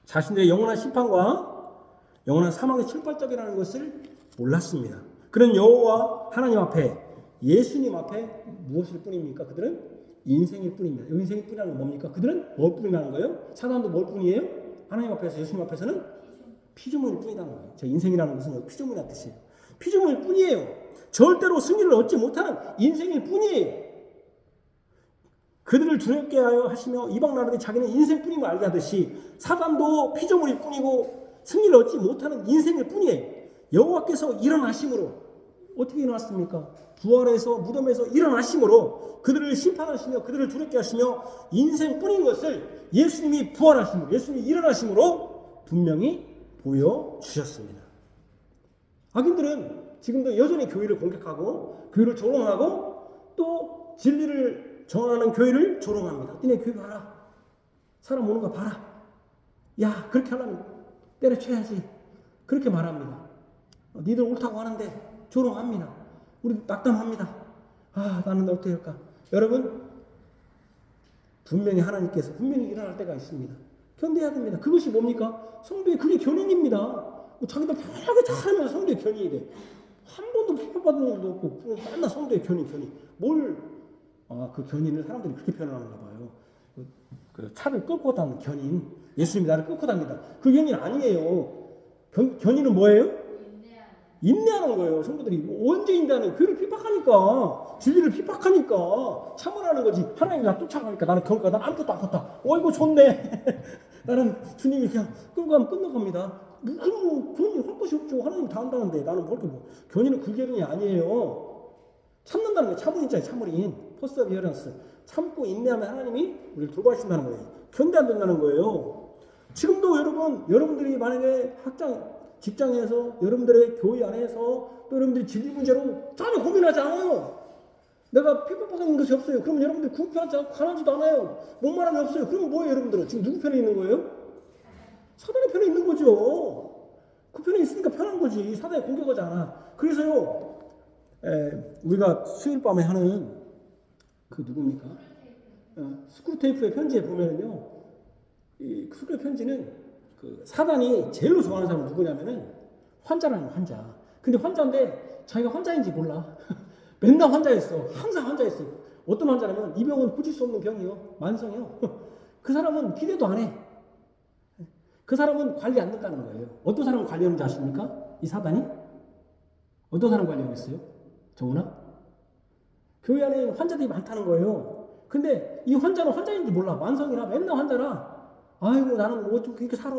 자신들의 영원한 심판과 영원한 사망의 출발점이라는 것을 몰랐습니다. 그런 여호와 하나님 앞에 예수님 앞에 무엇일 뿐입니까? 그들은 인생일 뿐입니다. 인생일 뿐이라는 건 뭡니까? 그들은 뭘 뿐이라는 거예요? 사단도 뭘 뿐이에요? 하나님 앞에서 예수님 앞에서는 피조물일 뿐이라는 거예요. 제 인생이라는 것은 피조물이라는 뜻이에요. 피조물일 뿐이에요. 절대로 승리를 얻지 못하는 인생일 뿐이에요. 그들을 두렵게 하시며 이방 나라들이 자기는 인생뿐임을 알게 하듯이 사단도 피조물일 뿐이고 승리를 얻지 못하는 인생일 뿐이에요. 여호와께서 일어나심으로 어떻게 일어났습니까? 부활해서 무덤에서 일어나심으로 그들을 심판하시며 그들을 두렵게 하시며 인생뿐인 것을 예수님이 부활하심으로 예수님이 일어나심으로 분명히 보여주셨습니다. 악인들은 지금도 여전히 교회를 공격하고 교회를 조롱하고 또 진리를 전하는 교회를 조롱합니다. 니네 교회 봐라. 사람 오는 거 봐라. 야, 그렇게 하려면 때려쳐야지. 그렇게 말합니다. 니들 옳다고 하는데 조롱합니다. 우리 낙담합니다. 아, 나는 어떻게 할까? 여러분, 분명히 하나님께서 분명히 일어날 때가 있습니다. 견뎌야 됩니다. 그것이 뭡니까? 성도의 그게 견인입니다. 뭐 자기들 편하게 잘하면서 성도의 견인이 돼. 한 번도 핍박받은 일도 없고 맨날 성도의 견인. 그 견인을 사람들이 그렇게 표현하는가 봐요. 그 차를 끌고 다니는 견인. 예수님이 나를 끌고 다닙니다. 그 견인 아니에요. 견인은 뭐예요? 인내하는 거예요. 성도들이 언제 인내하는 교회를 핍박하니까 진리를 핍박하니까 참으라는 거지. 하나님이 나 쫓아가니까 나는 그러니까 난 아무것도 안 컸다. 어이구 좋네. 나는 주님이 그냥 끌고 가면 끝나갑니다. 그런 할 것이 없죠. 하나님 다 한다는데 나는 견인은 굴견인이 아니에요. 참는다는 게 참을인자예요. 참을인. 퍼서비어런스. 참고 인내하면 하나님이 우리를 돌봐주신다는 거예요. 견뎌 안 된다는 거예요. 지금도 여러분들이 만약에 직장에서 여러분들의 교회 안에서 또 여러분들이 진리 문제로 전혀 고민하지 않아요. 내가 핍박받는 것이 없어요. 그러면 여러분들 구편하지 않고 가난하지도 않아요. 목마름이 없어요. 그러면 뭐예요, 여러분들은? 지금 누구 편에 있는 거예요? 사단의 편에 있는 거죠. 그 편에 있으니까 편한 거지. 사단이 공격하지 않아. 그래서요, 우리가 수요일 밤에 하는 그 누굽니까? 스크루테이프의 편지에 보면은요, 이 스크루테이프 편지는 그 사단이 제일로 좋아하는 사람은 누구냐면은 환자라는 환자. 근데 환자인데 자기가 환자인지 몰라. 맨날 환자였어. 항상 환자였어. 어떤 환자냐면 이 병은 고칠 수 없는 병이요. 만성이요. 그 사람은 기대도 안 해. 그 사람은 관리 안 된다는 거예요. 어떤 사람은 관리하는지 아십니까? 이 사단이? 어떤 사람 관리하고 있어요? 정훈아? 교회 안에 환자들이 많다는 거예요. 근데 이 환자는 환자인지 몰라. 만성이라 맨날 환자라. 아이고 나는 뭐 좀 그렇게 살아.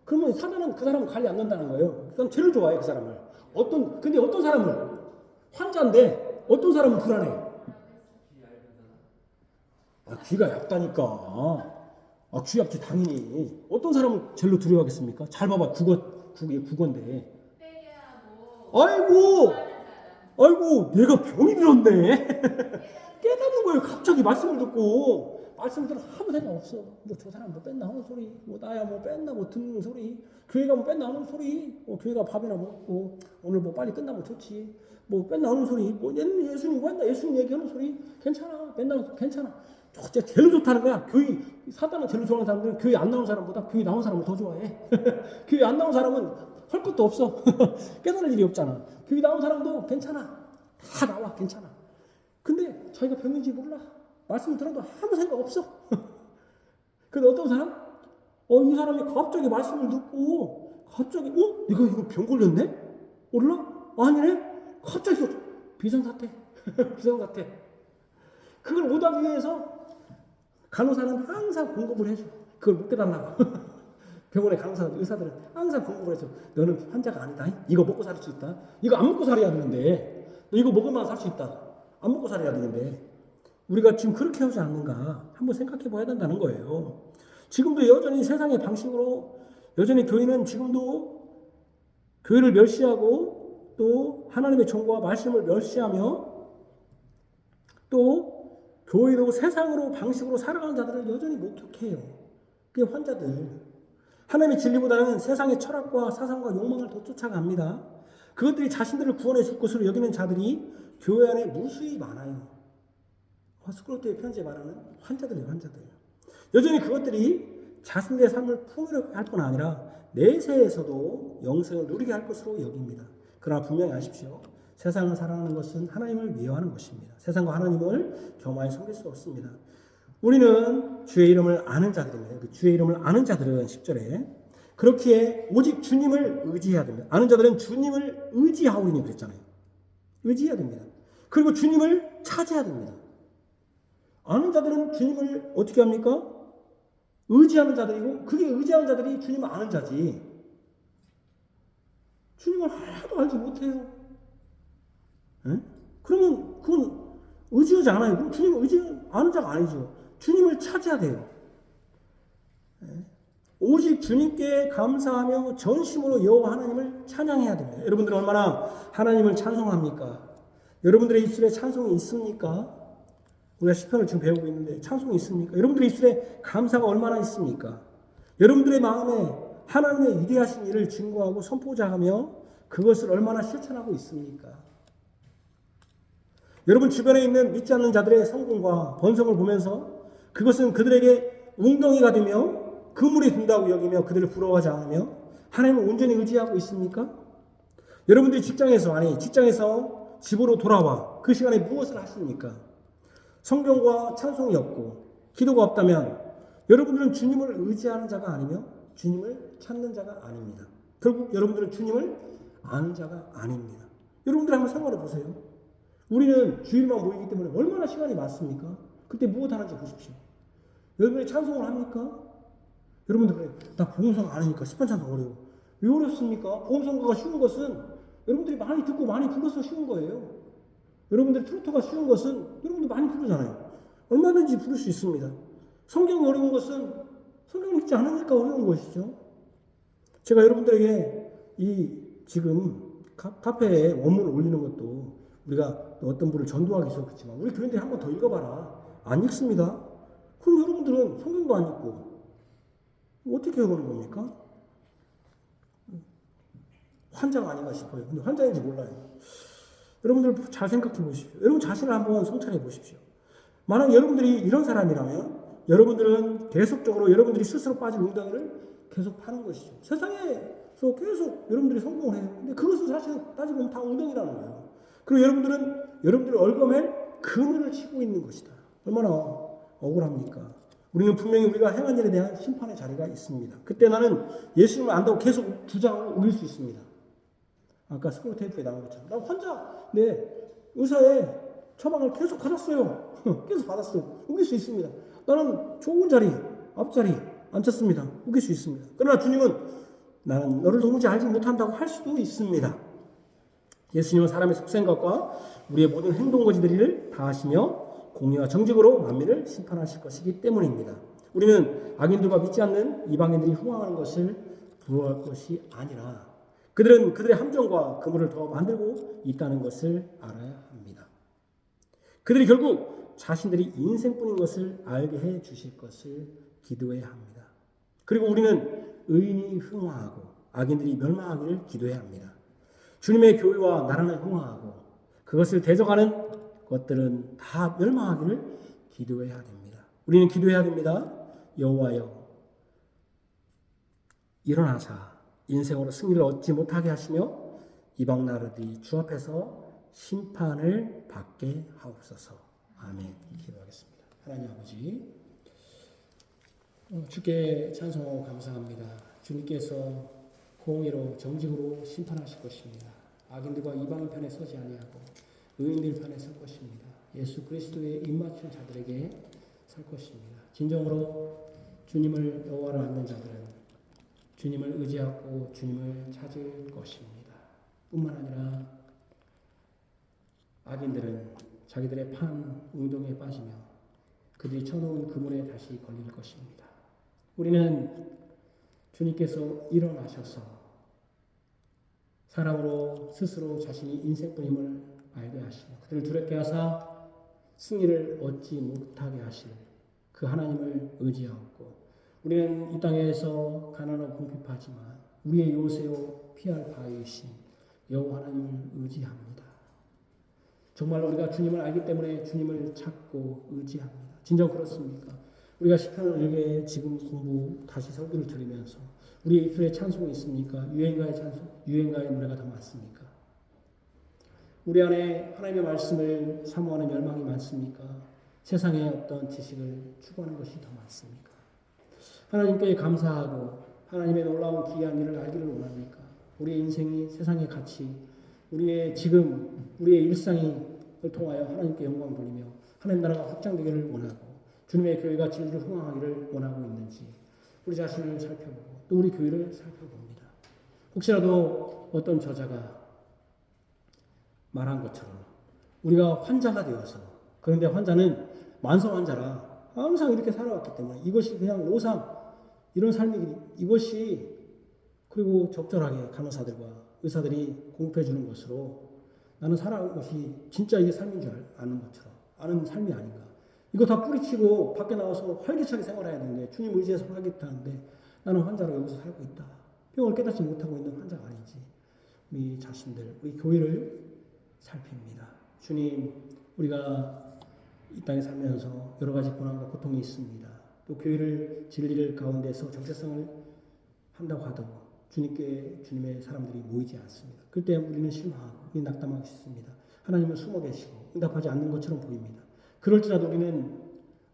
그러면 사단은 그 사람을 관리 안 된다는 거예요. 그럼 제일 좋아해 그 사람을. 근데 어떤 사람은 환자인데 어떤 사람은 불안해. 귀가 얇다니까. 귀 얇지 당연히. 어떤 사람은 제일로 두려워하겠습니까? 잘 봐봐. 국어인데. 아이고 내가 병이 들었네. 깨닫는 거예요. 갑자기 말씀을 듣고. 말씀을 들어 아무 생각 없어. 뭐 저 사람 뭐 뺐나 하는 소리, 뭐 나야 뭐 뺐나 뭐 듣는 소리, 교회가 뭐 뺐나 하는 소리, 교회가 밥이나 먹고 오늘 뭐 빨리 끝나면 좋지, 뭐 뺐나 하는 소리, 뭐 예수님 맨날 예수님 얘기하는 소리 괜찮아, 맨날 괜찮아. 진짜 제일 좋다는 거야. 교회 사단은 제일 좋아하는 사람들은 교회 안 나온 사람보다 교회 나온 사람을 더 좋아해. 교회 안 나온 사람은 할 것도 없어. 깨달을 일이 없잖아. 교회 나온 사람도 괜찮아. 다 나와 괜찮아. 근데 자기가 병인지 몰라. 말씀을 들어도 아무 생각 없어. 근데 어떤 사람? 이 사람이 갑자기 말씀을 듣고 갑자기 내가 이거 병 걸렸네? 몰라? 아니네? 갑자기 비상사태. 비상사태. 그걸 못하기 위해서 간호사는 항상 공급을 해줘. 그걸 못 깨닫나 봐. 병원의 간호사, 의사들은 항상 공급을 해줘. 너는 환자가 아니다. 이거 먹고 살 수 있다. 이거 안 먹고 살아야 되는데. 너 이거 먹으면 살 수 있다. 안 먹고 살아야 되는데. 우리가 지금 그렇게 하지 않는가 한번 생각해 봐야 된다는 거예요. 지금도 여전히 세상의 방식으로 여전히 교회는 지금도 교회를 멸시하고 또 하나님의 종과 말씀을 멸시하며 또 교회로 세상으로 방식으로 살아가는 자들을 여전히 목격해요. 그게 환자들. 하나님의 진리보다는 세상의 철학과 사상과 욕망을 더 쫓아갑니다. 그것들이 자신들을 구원해 줄 것으로 여기는 자들이 교회 안에 무수히 많아요. 스크루테이프 편지에 말하는 환자들이에요. 환자들. 여전히 그것들이 자신들의 삶을 풍요롭게 할 뿐 아니라 내세에서도 영생을 누리게 할 것으로 여깁니다. 그러나 분명히 아십시오. 세상을 살아가는 것은 하나님을 미워하는 것입니다. 세상과 하나님을 겸하여 섬길 수 없습니다. 우리는 주의 이름을 아는 자들입니다. 그 주의 이름을 아는 자들은 10절에 그렇기에 오직 주님을 의지해야 됩니다. 아는 자들은 주님을 의지하오리니 그랬잖아요. 의지해야 됩니다. 그리고 주님을 찾아야 됩니다. 아는 자들은 주님을 어떻게 합니까? 의지하는 자들이고 그게 의지하는 자들이 주님을 아는 자지. 주님을 하나도 알지 못해요. 에? 그러면 그건 의지하지 않아요. 그럼 주님을 아는 자가 아니죠. 주님을 찾아야 돼요. 에? 오직 주님께 감사하며 전심으로 여호와 하나님을 찬양해야 됩니다. 여러분들은 얼마나 하나님을 찬송합니까? 여러분들의 입술에 찬송이 있습니까? 우리가 시편을 지금 배우고 있는데 찬송이 있습니까? 여러분들의 입술에 감사가 얼마나 있습니까? 여러분들의 마음에 하나님의 위대하신 일을 증거하고 선포자하며 그것을 얼마나 실천하고 있습니까? 여러분 주변에 있는 믿지 않는 자들의 성공과 번성을 보면서 그것은 그들에게 웅덩이가 되며 그물이 된다고 여기며 그들을 부러워하지 않으며 하나님을 온전히 의지하고 있습니까? 여러분들이 직장에서 집으로 돌아와 그 시간에 무엇을 하십니까? 성경과 찬송이 없고 기도가 없다면 여러분들은 주님을 의지하는 자가 아니며 주님을 찾는 자가 아닙니다. 결국 여러분들은 주님을 아는 자가 아닙니다. 여러분들 한번 생각해 보세요. 우리는 주일만 모이기 때문에 얼마나 시간이 많습니까? 그때 무엇 하는지 보십시오. 여러분이 찬송을 합니까? 여러분들 그래, 나 복음성 안 하니까 10번 찬송 어려워. 왜 어렵습니까? 복음성가가 쉬운 것은 여러분들이 많이 듣고 많이 불러서 쉬운 거예요. 여러분들 트로트가 쉬운 것은 여러분들 많이 부르잖아요. 얼마든지 부를 수 있습니다. 성경이 어려운 것은 성경 읽지 않으니까 어려운 것이죠. 제가 여러분들에게 이 지금 카페에 원문을 올리는 것도 우리가 어떤 분을 전도하기 위해서 그렇지만 우리 교인들이 한 번 더 읽어봐라. 안 읽습니다. 그럼 여러분들은 성경도 안 읽고 어떻게 해보는 겁니까? 환자가 아닌가 싶어요. 근데 환자인지 몰라요. 여러분들 잘 생각해 보십시오. 여러분 자신을 한번 성찰해 보십시오. 만약 여러분들이 이런 사람이라면 여러분들은 계속적으로 여러분들이 스스로 빠진 웅덩이를 계속 파는 것이죠. 세상에서 계속 여러분들이 성공을 해요. 근데 그것은 사실 따지고 보면 다 웅덩이라는 거예요. 그리고 여러분들은 여러분들의 얼굴에 그늘을 치고 있는 것이다. 얼마나 억울합니까? 우리는 분명히 우리가 행한 일에 대한 심판의 자리가 있습니다. 그때 나는 예수님을 안다고 계속 주장을 올릴 수 있습니다. 아까 스크롤 테이프에 나온 것처럼 나 환자 의사의 처방을 계속 받았어요. 계속 받았어요. 우길 수 있습니다. 나는 좋은 자리 앞자리 앉혔습니다. 우길 수 있습니다. 그러나 주님은 나는 너를 도무지 알지 못한다고 할 수도 있습니다. 예수님은 사람의 속생각과 우리의 모든 행동거지들을 다 하시며 공의와 정직으로 만민을 심판하실 것이기 때문입니다. 우리는 악인들과 믿지 않는 이방인들이 흉악하는 것을 부러워할 것이 아니라 그들은 그들의 함정과 그물을 더 만들고 있다는 것을 알아야 합니다. 그들이 결국 자신들이 인생뿐인 것을 알게 해 주실 것을 기도해야 합니다. 그리고 우리는 의인이 흥화하고 악인들이 멸망하기를 기도해야 합니다. 주님의 교회와 나라는 흥화하고 그것을 대적하는 것들은 다 멸망하기를 기도해야 됩니다. 우리는 기도해야 됩니다. 여호와여 일어나사 인생으로 승리를 얻지 못하게 하시며 이방 나라들이 주 앞에서 심판을 받게 하옵소서. 아멘. 기도하겠습니다. 하나님 아버지 주께 찬송하고 감사합니다. 주님께서 공의로 정직으로 심판하실 것입니다. 악인들과 이방인 편에 서지 아니하고 의인들 편에 설 것입니다. 예수 그리스도의 입맞춘 자들에게 설 것입니다. 진정으로 주님을 여호와를 믿는 자들은 주님을 의지하고 주님을 찾을 것입니다. 뿐만 아니라 악인들은 자기들의 판 웅덩이에 빠지며 그들이 쳐놓은 그물에 다시 걸릴 것입니다. 우리는 주님께서 일어나셔서 사람으로 스스로 자신이 인생뿐임을 알게 하시며 그들을 두렵게 하사 승리를 얻지 못하게 하실 그 하나님을 의지하고 우리는 이 땅에서 가난하고 궁핍하지만 우리의 요새요 피할 바위이신 여호와 하나님을 의지합니다. 정말 우리가 주님을 알기 때문에 주님을 찾고 의지합니다. 진정 그렇습니까? 우리가 시편을 읽게 지금 공부 다시 설교를 들으면서 우리의 입술에 찬송이 있습니까? 유행가의 찬송, 유행가의 노래가 더 많습니까? 우리 안에 하나님의 말씀을 사모하는 열망이 많습니까? 세상의 어떤 지식을 추구하는 것이 더 많습니까? 하나님께 감사하고 하나님의 놀라운 기이한 일을 알기를 원합니까? 우리의 인생이 세상의 가치, 우리의 지금, 우리의 일상을 통하여 하나님께 영광 돌리며 하나님 나라가 확장되기를 원하고 주님의 교회가 진리로 흥황하기를 원하고 있는지 우리 자신을 살펴보고 또 우리 교회를 살펴봅니다. 혹시라도 어떤 저자가 말한 것처럼 우리가 환자가 되어서 그런데 환자는 만성 환자라 항상 이렇게 살아왔기 때문에 이것이 그냥 노상 이런 삶이 이것이 그리고 적절하게 간호사들과 의사들이 공급해 주는 것으로 나는 살아온 것이 진짜 이게 삶인 줄 아는 것처럼 아는 삶이 아닌가. 이거 다 뿌리치고 밖에 나와서 활기차게 생활해야 되는데 주님 의지해서 하겠다는데 나는 환자로 여기서 살고 있다. 병을 깨닫지 못하고 있는 환자가 아닌지 우리 자신들, 우리 교회를 살핍니다. 주님, 우리가 이 땅에 살면서 여러 가지 고난과 고통이 있습니다. 또 교회를 진리를 가운데서 정체성을 한다고 하더라도 주님께 주님의 사람들이 모이지 않습니다. 그때 우리는 실망하고 우리 낙담하고 싶습니다. 하나님은 숨어 계시고 응답하지 않는 것처럼 보입니다. 그럴지라도 우리는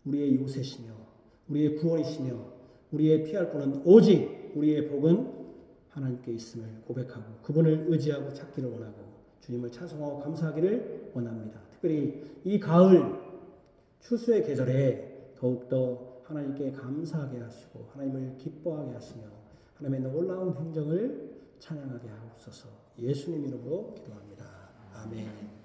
우리의 요새시며 우리의 구원이시며 우리의 피할 분은 오직 우리의 복은 하나님께 있음을 고백하고 그분을 의지하고 찾기를 원하고 주님을 찬송하고 감사하기를 원합니다. 특별히 이 가을 추수의 계절에 더욱더 하나님께 감사하게 하시고 하나님을 기뻐하게 하시며 하나님의 놀라운 행정을 찬양하게 하옵소서. 예수님 이름으로 기도합니다. 아멘.